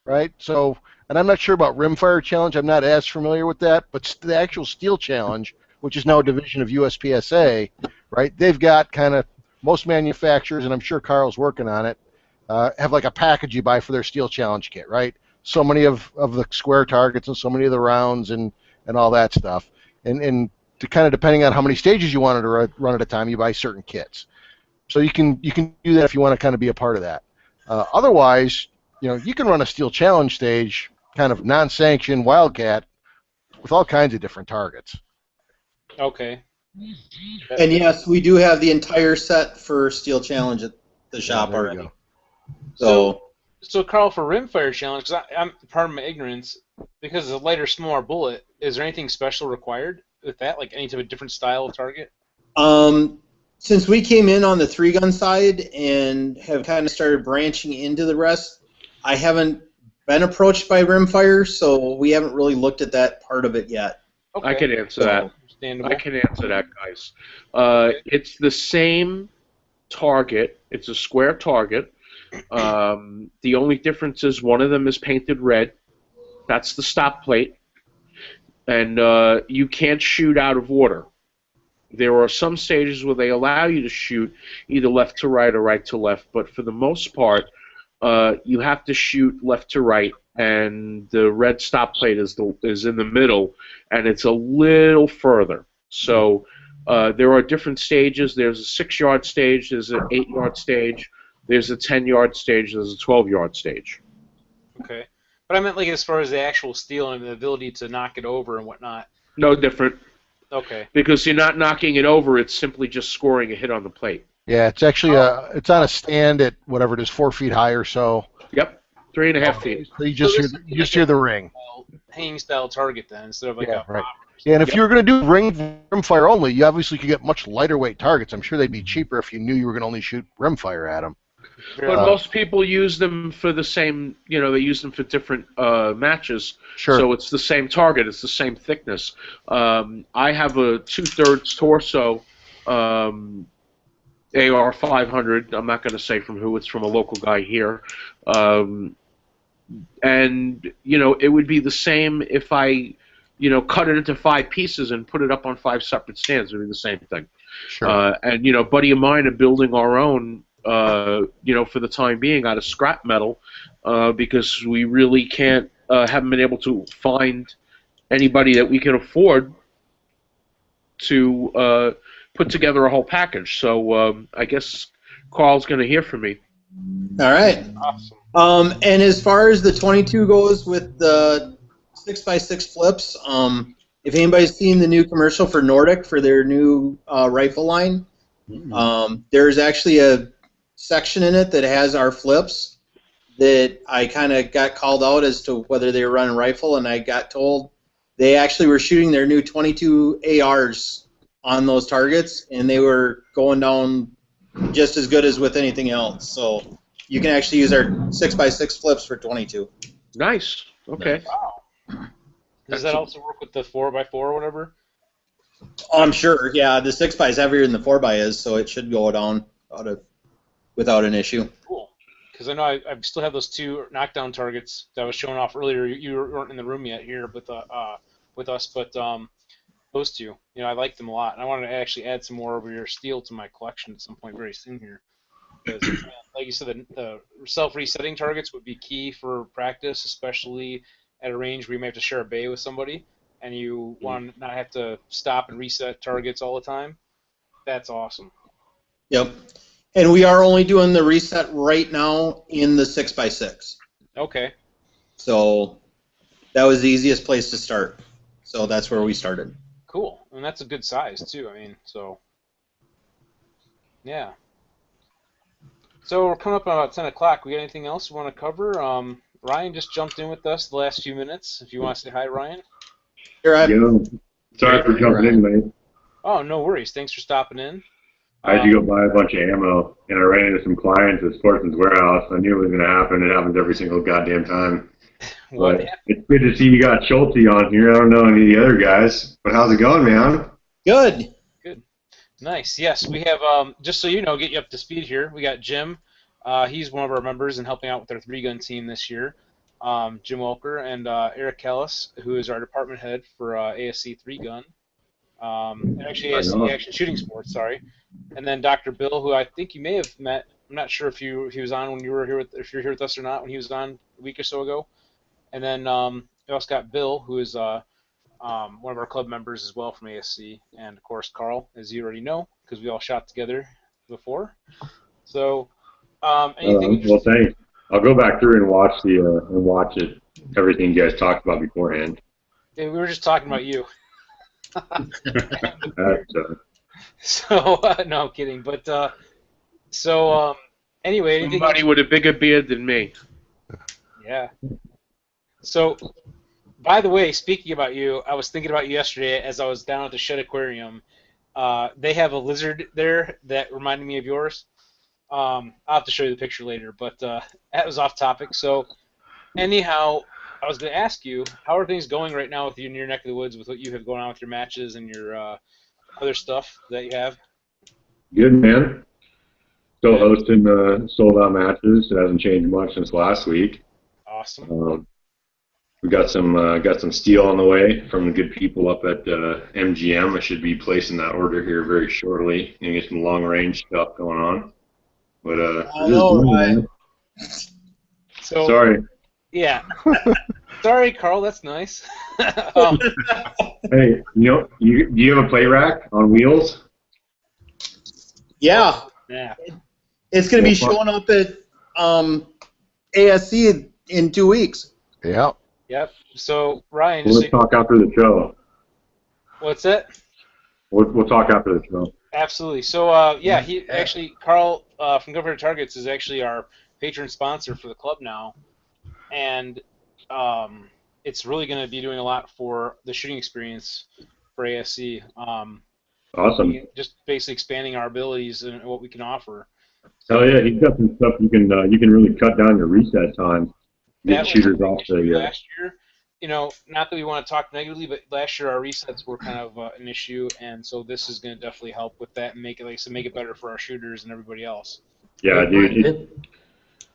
right? So, and I'm not sure about Rimfire Challenge. I'm not as familiar with that, but the actual Steel Challenge, which is now a division of USPSA, right? They've got kind of most manufacturers, and I'm sure Carl's working on it, have like a package you buy for their Steel Challenge kit, right? So many of the square targets and so many of the rounds and all that stuff. And to kind of depending on how many stages you wanted to run at a time, you buy certain kits. So you can do that if you want to kind of be a part of that. Otherwise, you can run a Steel Challenge stage, kind of non-sanctioned Wildcat, with all kinds of different targets. Okay. And yes, we do have the entire set for Steel Challenge at the shop already. So Carl, for Rimfire Challenge, because I'm pardon my ignorance, because it's a lighter, smaller bullet, is there anything special required with that, like any type of different style of target? Since we came in on the 3-gun side and have kind of started branching into the rest, I haven't been approached by Rimfire, so we haven't really looked at that part of it yet. Okay. I can answer that. I can answer that, guys. It's the same target. It's a square target. The only difference is one of them is painted red. That's the stop plate. And you can't shoot out of order. There are some stages where they allow you to shoot either left to right or right to left, but for the most part, you have to shoot left to right, and the red stop plate is in the middle, and it's a little further. So there are different stages. There's a 6-yard stage. There's an 8-yard stage. There's a 10-yard stage. There's a 12-yard stage. Okay. But I meant like as far as the actual steel and the ability to knock it over and whatnot. No different. Okay. Because you're not knocking it over. It's simply just scoring a hit on the plate. Yeah, it's actually it's on a stand at whatever it is, 4 feet high or so. Yep, 3.5 feet. So you just hear the ring. Hanging style target then instead of like a right. Yeah, and if you were going to do rimfire only, you obviously could get much lighter weight targets. I'm sure they'd be cheaper if you knew you were going to only shoot rimfire at them. But most people use them for the same, they use them for different matches. Sure. So it's the same target, it's the same thickness. I have a 2/3 torso AR-500. I'm not going to say from who. It's from a local guy here. And, it would be the same if I, cut it into 5 pieces and put it up on 5 separate stands. It would be the same thing. Sure. And, buddy of mine are building our own, for the time being out of scrap metal because we really haven't been able to find anybody that we can afford to put together a whole package. So I guess Carl's going to hear from me. All right. Awesome. And as far as the 22 goes with the 6x6 flips, if anybody's seen the new commercial for Nordic for their new rifle line, there's actually a section in it that has our flips that I kind of got called out as to whether they were running rifle, and I got told they actually were shooting their new 22 ARs on those targets, and they were going down just as good as with anything else. So You can actually use our 6x6 flips for 22. Nice. Okay. Wow. Does that also work with the 4x4 or whatever? I'm sure. Yeah, the 6x is heavier than the 4x is, so it should go down without an issue. Cool. Because I know I still have those 2 knockdown targets that I was showing off earlier. You weren't in the room yet here with us, but those 2, I like them a lot. And I wanted to actually add some more over your steel to my collection at some point very soon here. Because, like you said, the self-resetting targets would be key for practice, especially at a range where you may have to share a bay with somebody, and you want to not have to stop and reset targets all the time. That's awesome. Yep. And we are only doing the reset right now in the 6x6. Okay. So that was the easiest place to start. So that's where we started. Cool. And that's a good size, too. Yeah. So we're coming up on about 10 o'clock. We got anything else we want to cover? Ryan just jumped in with us the last few minutes. If you want to say hi, Ryan. Here, Yo, sorry for jumping in, mate. Oh, no worries. Thanks for stopping in. I had to go buy a bunch of ammo, and I ran into some clients at Sportsman's warehouse. I knew it was going to happen. It happens every single goddamn time. But it's good to see you got Schulte on here. I don't know any of the other guys, but how's it going, man? Good. Good. Nice. Yes, we have, just so you know, get you up to speed here, we got Jim. He's one of our members and helping out with our 3-gun team this year. Jim Welker and Eric Kellis, who is our department head for ASC 3-gun. Actually, ASC Action Shooting Sports, sorry. And then Dr. Bill, who I think you may have met. I'm not sure if he was on when you were here, if you're here with us or not, when he was on a week or so ago. And then we also got Bill, who is one of our club members as well from ASC, and of course Carl, as you already know, because we all shot together before. So, anything? Well, thanks. I'll go back through and watch everything you guys talked about beforehand. Yeah, we were just talking about you. So, no, I'm kidding. But anyway, anything? Somebody with a bigger beard than me. Yeah. So, by the way, speaking about you, I was thinking about you yesterday as I was down at the Shed Aquarium. They have a lizard there that reminded me of yours. I'll have to show you the picture later, but that was off topic. So, anyhow, I was going to ask you, how are things going right now with you in your neck of the woods with what you have going on with your matches and your other stuff that you have? good, man. Still hosting sold-out matches. It hasn't changed much since last week. Awesome. We got some steel on the way from the good people up at MGM. I should be placing that order here very shortly and get some long-range stuff going on. But So, sorry. Yeah. Sorry, Carl. That's nice. Hey, do you have a play rack on wheels? Yeah. Yeah. It's going to be showing up at ASC in 2 weeks. Yeah. Yep. So, Ryan, We'll talk after the show. What's that? We'll talk after the show. Absolutely. So, yeah, he actually, Carl from Go for Targets is actually our patron sponsor for the club now, and it's really going to be doing a lot for the shooting experience for ASC. Awesome. Just basically expanding our abilities and what we can offer. Hell yeah, he's got some stuff you can really cut down your reset time. Get shooters off the. Last year, not that we want to talk negatively, but last year our resets were kind of an issue, and so this is going to definitely help with that and make it better for our shooters and everybody else. Yeah, dude.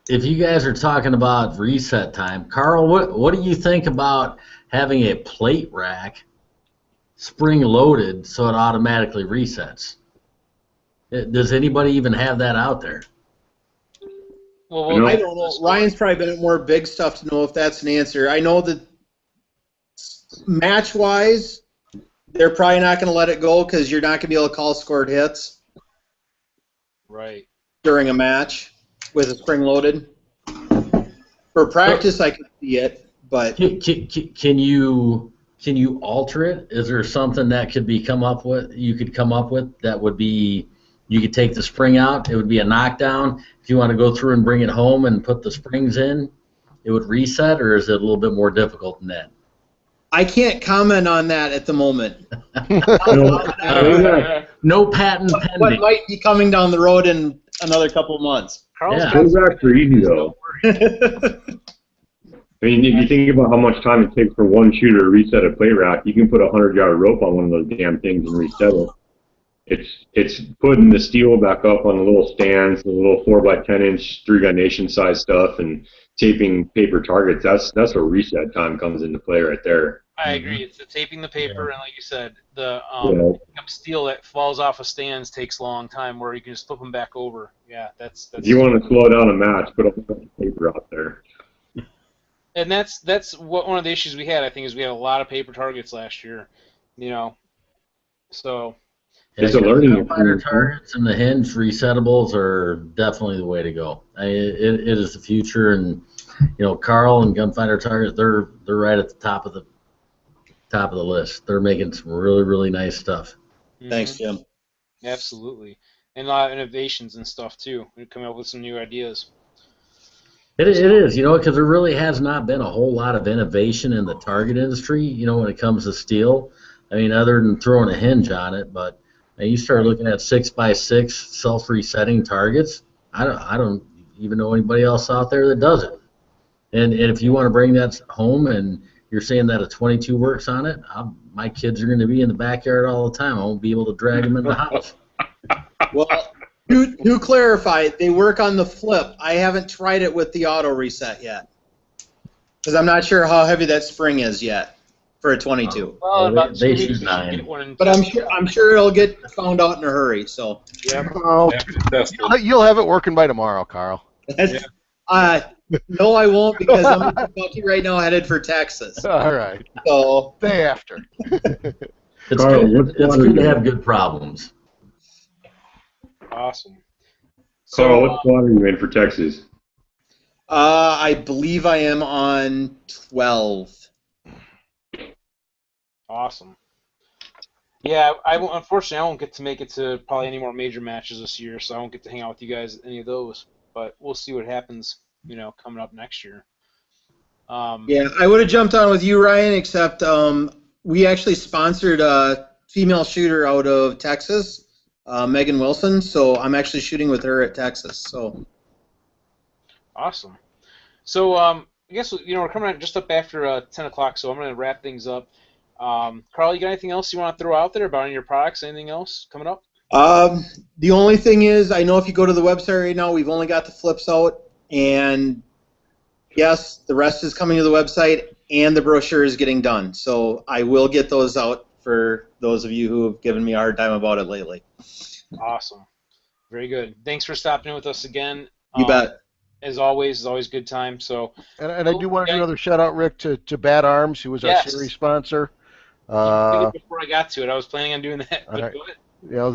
If you guys are talking about reset time, Carl, what do you think about having a plate rack spring loaded so it automatically resets? Does anybody even have that out there? Well, I don't know. Ryan's probably been at more big stuff to know if that's an answer. I know that match-wise, they're probably not going to let it go because you're not going to be able to call scored hits. Right. During a match with a spring loaded. For practice, I could see it, but can you alter it? Is there something that could be you could come up with that would be, you could take the spring out, it would be a knockdown. If you want to go through and bring it home and put the springs in, it would reset, or is it a little bit more difficult than that? I can't comment on that at the moment. No patent pending. What might be coming down the road in another couple months. Carl's Yeah. got Those racks are easy though. Well, I mean, if you think about how much time it takes for one shooter to reset a play rack, you can put a 100-yard rope on one of those damn things and reset it. It's putting the steel back up on the little stands, the little 4x10-inch 3-gun nation size stuff, and taping paper targets. That's where reset time comes into play right there. I agree. It's the taping the paper, and like you said, the Yeah. steel that falls off of stands takes a long time. Where you can just flip them back over. Yeah, that's. If you want to slow down a match, put a whole bunch of paper out there. And that's what one of the issues we had. I think is we had a lot of paper targets last year. You know, so. It's a learning Fighter experience, huh? targets and the hinge resetables are definitely the way to go. It is the future, and Carl and Gunfighter Targets, they're right at the top of the list. They're making some really, really nice stuff. thanks, Jim. Absolutely, and a lot of innovations and stuff too. We're coming up with some new ideas. It is, because there really has not been a whole lot of innovation in the target industry, when it comes to steel. I mean, other than throwing a hinge on it, but you start looking at 6x6 self-resetting targets. I don't even know anybody else out there that does it. And if you want to bring that home and you're saying that a 22 works on it, my kids are going to be in the backyard all the time. I won't be able to drag them in the house. Well, to clarify, they work on the flip. I haven't tried it with the auto reset yet because I'm not sure how heavy that spring is yet for a 22. Well, about they 2 shoot weeks you 9. should get one in But I'm sure it'll get found out in a hurry. So Yeah. Oh, Have to test it. you'll have it working by tomorrow, Carl. that's, no, I won't because I'm in Kentucky right now, headed for Texas. All right. So Day after. It's Carl, good. what's It's one good of to you? have good problems. Awesome. Carl, So, what squad are you in for Texas? I believe I am on 12. awesome. Yeah, unfortunately, I won't get to make it to probably any more major matches this year, so I won't get to hang out with you guys at any of those. But we'll see what happens, coming up next year. Yeah, I would have jumped on with you, Ryan, except we actually sponsored a female shooter out of Texas, Megan Wilson, so I'm actually shooting with her at Texas. So Awesome. So I guess we're coming out just up after 10 o'clock, so I'm going to wrap things up. Carl, you got anything else you want to throw out there about any of your products? Anything else coming up? the only thing is, I know if you go to the website right now, we've only got the flips out, and yes, the rest is coming to the website, and the brochure is getting done. So I will get those out for those of you who have given me a hard time about it lately. Awesome. Very good. Thanks for stopping in with us again. You bet. As always, it's always a good time. So, And I do want to do another shout out, Rick, to Bad Arms, who was our Yes. series sponsor. you did it before I got to it. I was planning on doing that. But All right. go ahead. You know,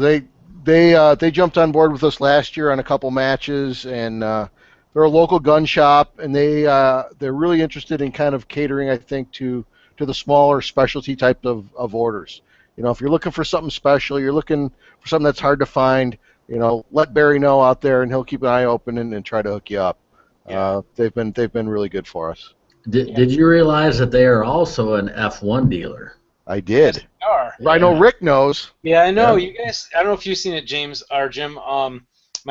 they jumped on board with us last year on a couple matches, and they're a local gun shop, and they're really interested in kind of catering, I think, to the smaller specialty type of orders. If you're looking for something special, you're looking for something that's hard to find, let Barry know out there, and he'll keep an eye open and try to hook you up. Yeah. They've been really good for us. Did you realize that they are also an F1 dealer? I did. They are. I know Rick knows. Yeah, I know. Yeah. You guys, I don't know if you've seen it, James or Jim. My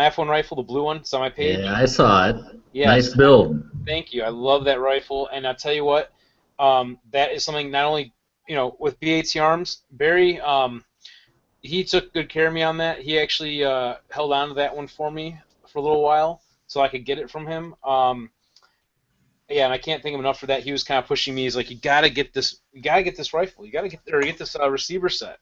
F1 rifle, the blue one, it's on my page. Yeah, I saw it. Yes. Nice build. Thank you. I love that rifle, and I'll tell you what, that is something not only with BAT Arms, Barry, he took good care of me on that. He actually held on to that one for me for a little while so I could get it from him. Yeah, and I can't thank him enough for that. He was kind of pushing me. He's like, you gotta get this rifle. You gotta get this receiver set.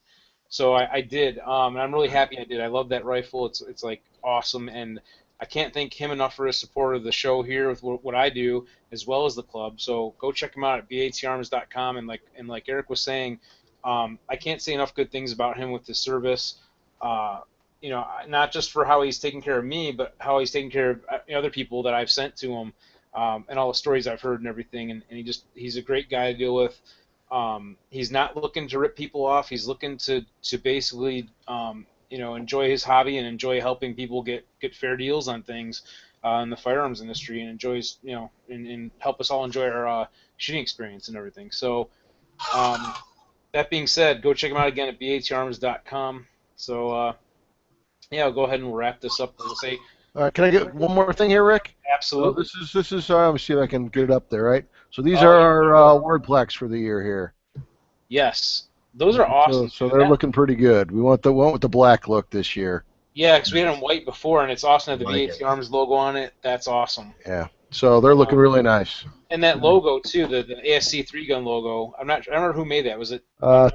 So I did, and I'm really happy I did. I love that rifle. It's like awesome, and I can't thank him enough for his support of the show here with what I do, as well as the club. So go check him out at batarms.com, and like Eric was saying, I can't say enough good things about him with his service. Not just for how he's taking care of me, but how he's taking care of other people that I've sent to him, and all the stories I've heard and everything. And he's a great guy to deal with. He's not looking to rip people off. He's looking to basically enjoy his hobby and enjoy helping people get fair deals on things in the firearms industry, and enjoys and help us all enjoy our shooting experience and everything. So that being said, go check him out again at batarms.com. So yeah, I'll go ahead and we'll wrap this up. We'll say Can I get one more thing here, Rick? Absolutely. This is. Let me see if I can get it up there. Right. So these are our word plaques for the year here. Yes, those are awesome. So they're looking pretty good. We went with the black look this year. Yeah, because we had them white before, and it's awesome to have the VHT Arms logo on it. That's awesome. Yeah. So they're looking really nice. And that logo too, the ASC 3-gun logo. I don't remember who made that. Was it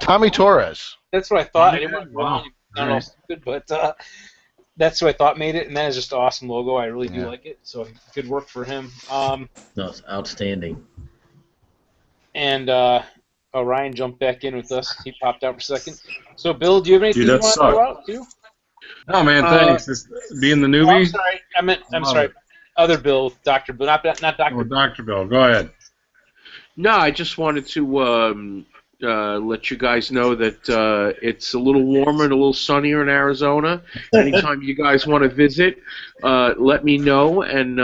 Tommy Torres? That's what I thought. I didn't want to sound all stupid, but that's who I thought made it, and that is just an awesome logo. I really do like it. So good work for him. No, it's outstanding. And Ryan jumped back in with us. He popped out for a second. So Bill, do you have anything you want to throw out too? No, man, thanks. Just being the newbie. Oh, I'm sorry. I'm sorry. Other Bill, Dr. Bill, not Dr. Oh, Dr. Bill, go ahead. No, I just wanted to let you guys know that it's a little warmer and a little sunnier in Arizona. Anytime you guys want to visit, let me know, and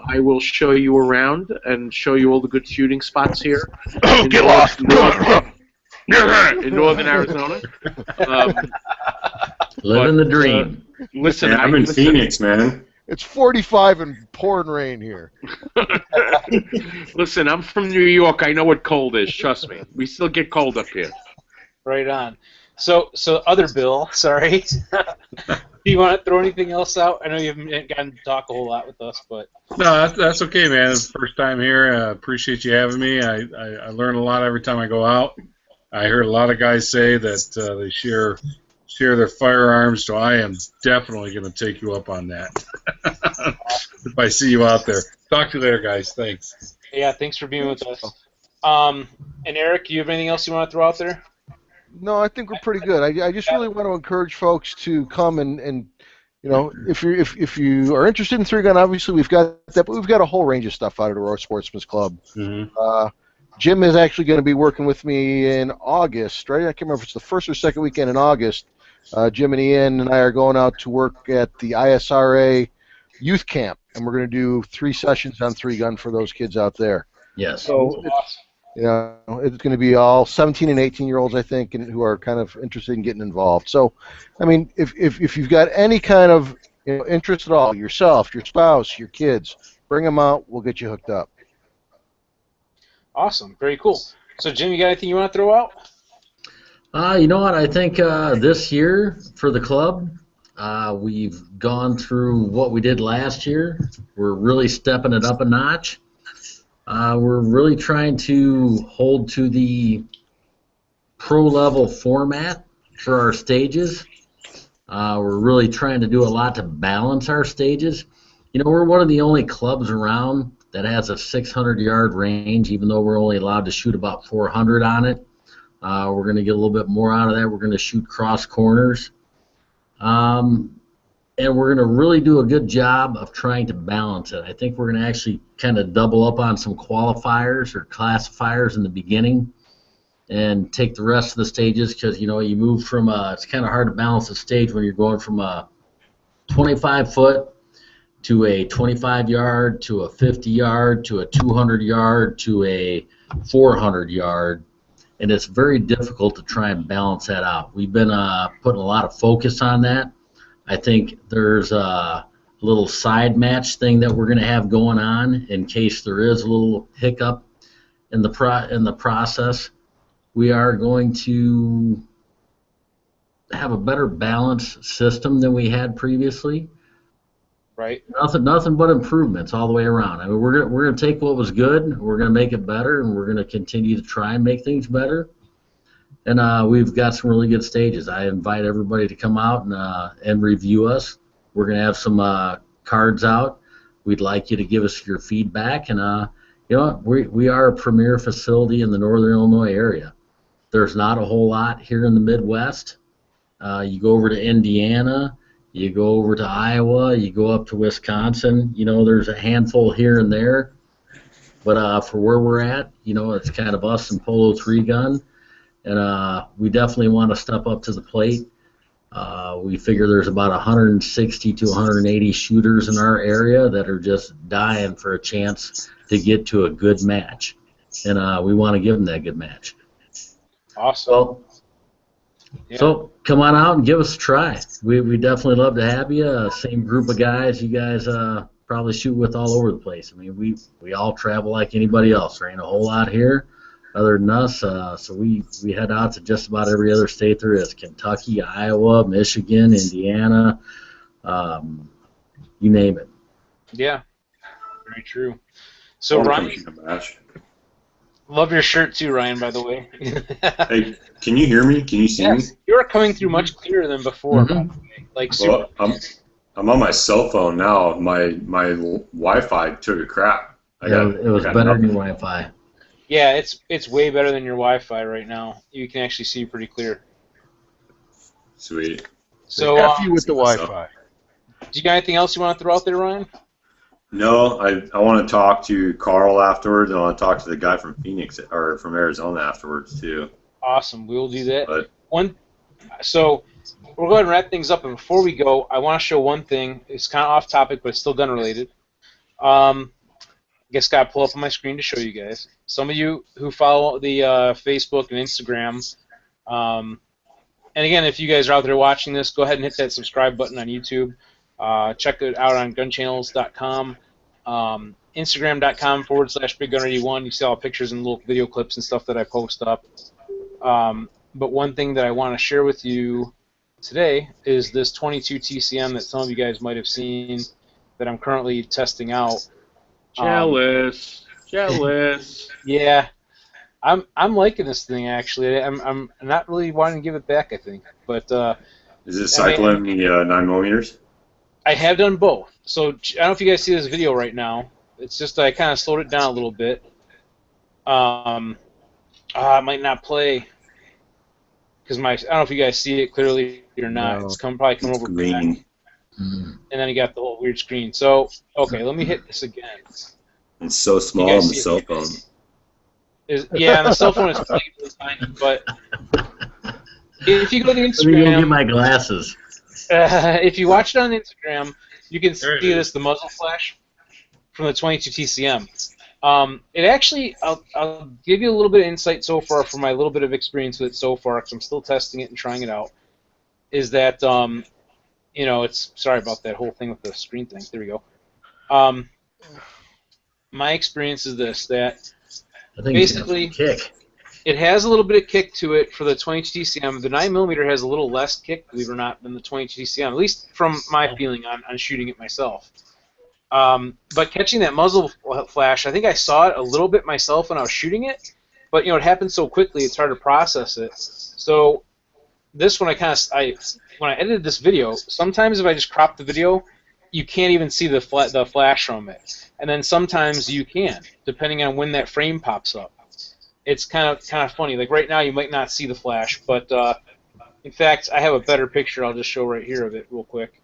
I will show you around and show you all the good shooting spots here. Get lost! In northern Arizona. Living the dream. Listen, I'm in Phoenix, man. It's 45 and pouring rain here. Listen, I'm from New York. I know what cold is. Trust me. We still get cold up here. Right on. So other Bill, sorry. Do you want to throw anything else out? I know you haven't gotten to talk a whole lot with us, but No, that's okay, man. It's the first time here. I appreciate you having me. I learn a lot every time I go out. I heard a lot of guys say that they share their firearms, so I am definitely going to take you up on that if I see you out there. Talk to you later, guys. Thanks. Yeah, thanks for being with us. And Eric, do you have anything else you want to throw out there? No, I think we're pretty good. I just really want to encourage folks to come and you know, if you are interested in 3-gun, obviously we've got that, but we've got a whole range of stuff out at Aurora Sportsman's Club. Mm-hmm. Jim is actually going to be working with me in August, right? I can't remember if it's the first or second weekend in August. Jim and Ian and I are going out to work at the ISRA youth camp, and we're going to do 3 sessions on 3-gun for those kids out there. Yes. So it's going to be all 17 and 18-year-olds, I think, and who are kind of interested in getting involved. So, I mean, if you've got any kind of interest at all, yourself, your spouse, your kids, bring them out. We'll get you hooked up. Awesome. Very cool. So, Jim, you got anything you want to throw out? You know what? I think this year for the club, we've gone through what we did last year. We're really stepping it up a notch. We're really trying to hold to the pro-level format for our stages. We're really trying to do a lot to balance our stages. You know, we're one of the only clubs around that has a 600-yard range, even though we're only allowed to shoot about 400 on it. We're going to get a little bit more out of that. We're going to shoot cross corners. And we're going to really do a good job of trying to balance it. I think we're going to actually kind of double up on some qualifiers or classifiers in the beginning and take the rest of the stages because, you know, you move from it's kind of hard to balance a stage when you're going from a 25-foot to a 25-yard to a 50-yard to a 200-yard to a 400-yard. And it's very difficult to try and balance that out. We've been putting a lot of focus on that. I think there's a little side match thing that we're going to have going on in case there is a little hiccup in the process. We are going to have a better balanced system than we had previously. Right. Nothing but improvements all the way around. I mean, we're gonna take what was good, we're gonna make it better, and we're gonna continue to try and make things better. And we've got some really good stages. I invite everybody to come out and review us. We're gonna have some cards out. We'd like you to give us your feedback. And you know, we are a premier facility in the Northern Illinois area. There's not a whole lot here in the Midwest. You go over to Indiana. You go over to Iowa, you go up to Wisconsin, you know, there's a handful here and there. But for where we're at, you know, it's kind of us and Polo 3-gun. And we definitely want to step up to the plate. We figure there's about 160 to 180 shooters in our area that are just dying for a chance to get to a good match. And we want to give them that good match. Awesome. Well, Yeah. So come on out and give us a try. We definitely love to have you. Same group of guys. You guys probably shoot with all over the place. I mean, we all travel like anybody else. There ain't a whole lot here other than us. So we head out to just about every other state there is: Kentucky, Iowa, Michigan, Indiana, you name it. Yeah, very true. So Ryan, love your shirt too, Ryan. By the way. Hey, can you hear me? Can you see me? You are coming through much clearer than before. By the way. Like super. Well, I'm on my cell phone now. My Wi-Fi took a crap. It was better than your Wi-Fi. Yeah, it's way better than your Wi-Fi right now. You can actually see pretty clear. Sweet. So F you with the Wi-Fi. Do you got anything else you want to throw out there, Ryan? No, I want to talk to Carl afterwards, and I want to talk to the guy from Phoenix or from Arizona afterwards too. Awesome, we'll do that. But, So we'll go ahead and wrap things up, and before we go, I want to show one thing. It's kind of off topic, but it's still gun related. I guess got to pull up on my screen to show you guys. Some of you who follow the Facebook and Instagram, and again, if you guys are out there watching this, go ahead and hit that subscribe button on YouTube. Check it out on gunchannels.com, Instagram.com/BigGunner81. You see all the pictures and little video clips and stuff that I post up. But one thing that I want to share with you today is this 22 TCM that some of you guys might have seen that I'm currently testing out. Jealous. Yeah, I'm liking this thing actually. I'm not really wanting to give it back, I think. But is it cycling the 9mm? I have done both. So I don't know if you guys see this video right now. It's just I kind of slowed it down a little bit. It might not play because I don't know if you guys see it clearly or not. No. It's probably coming over green. And then you got the whole weird screen. So okay, let me hit this again. It's so small on the cell phone. Yeah, on the cell phone it's really tiny. But if you go to Instagram, let me go get my glasses. If you watch it on Instagram, you can see this, the muzzle flash from the 22 TCM. It actually, I'll give you a little bit of insight so far from my little bit of experience with it so far, because I'm still testing it and trying it out, is that, you know, it's, sorry about that whole thing with the screen thing. There we go. My experience is this, that basically it has a little bit of kick to it for the 22 TCM. The 9mm has a little less kick, believe it or not, than the 22 TCM, at least from my feeling on shooting it myself. But catching that muzzle flash, I think I saw it a little bit myself when I was shooting it, but you know, it happened so quickly it's hard to process it. So this one, when I edited this video, sometimes if I just crop the video, you can't even see the flash from it, and then sometimes you can, depending on when that frame pops up. It's kind of funny. Like right now, you might not see the flash, but in fact, I have a better picture. I'll just show right here of it real quick.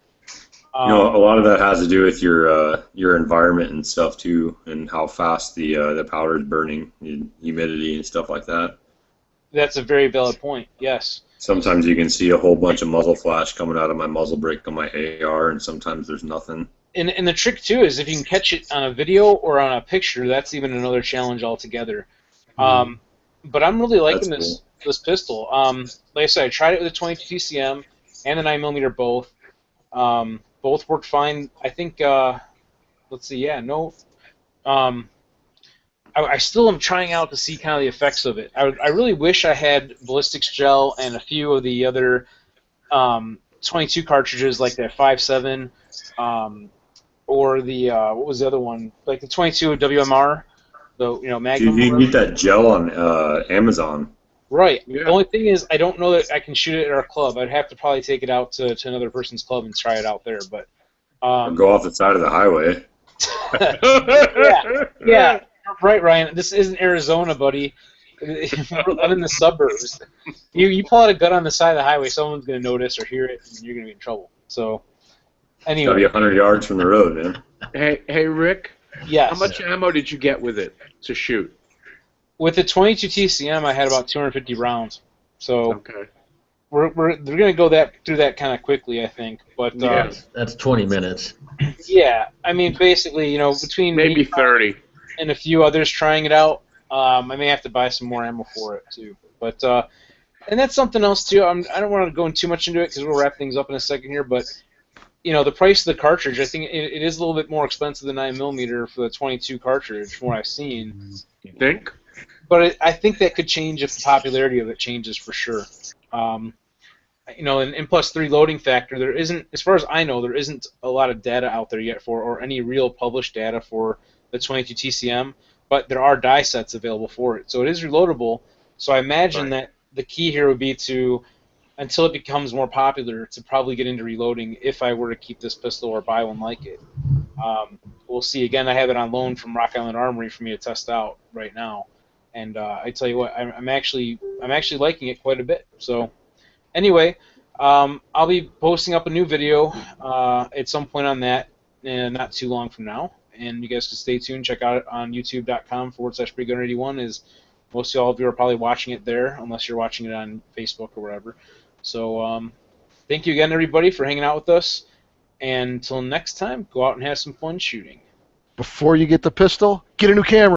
You know, a lot of that has to do with your environment and stuff too, and how fast the powder is burning, and humidity and stuff like that. That's a very valid point. Yes. Sometimes you can see a whole bunch of muzzle flash coming out of my muzzle brake on my AR, and sometimes there's nothing. And the trick too is if you can catch it on a video or on a picture, that's even another challenge altogether. But I'm really liking this pistol. Like I said, I tried it with the 22 TCM and the 9mm both. Both worked fine. I think. Let's see. Yeah. No. I still am trying out to see kind of the effects of it. I really wish I had ballistics gel and a few of the other 22 cartridges like that 5.7 or the what was the other one, like the 22 WMR, the Magnum. Dude, you can get that gel on Amazon. Right. Yeah. The only thing is I don't know that I can shoot it at our club. I'd have to probably take it out to another person's club and try it out there. But or go off the side of the highway. Yeah. Right, Ryan. This isn't Arizona, buddy. I'm in the suburbs. You pull out a gun on the side of the highway, someone's going to notice or hear it, and you're going to be in trouble. So, anyway. Got to be 100 yards from the road, man. Hey, Rick. Yes. How much ammo did you get with it to shoot? With the 22 TCM, I had about 250 rounds. So okay. They're going to go through that kind of quickly, I think. But yeah, that's 20 minutes. Yeah, I mean, basically, between maybe 30 and a few others trying it out, I may have to buy some more ammo for it too. But And that's something else too. I don't want to go too much into it because we'll wrap things up in a second here. But the price of the cartridge, I think it is a little bit more expensive than 9mm for the 22 cartridge, from what I've seen. You think? But I think that could change if the popularity of it changes for sure. And plus 3 loading factor, there isn't, as far as I know, there isn't a lot of data out there yet or any real published data for the 22 TCM, but there are die sets available for it. So it is reloadable. So I imagine that the key here would be to, until it becomes more popular, to probably get into reloading if I were to keep this pistol or buy one like it. We'll see. Again, I have it on loan from Rock Island Armory for me to test out right now. And I tell you what, I'm actually liking it quite a bit. So anyway, I'll be posting up a new video at some point on that, and not too long from now. And you guys can stay tuned. Check out it on youtube.com/BigGunner81, as most of all of you are probably watching it there, unless you're watching it on Facebook or whatever. So thank you again, everybody, for hanging out with us. And until next time, go out and have some fun shooting. Before you get the pistol, get a new camera.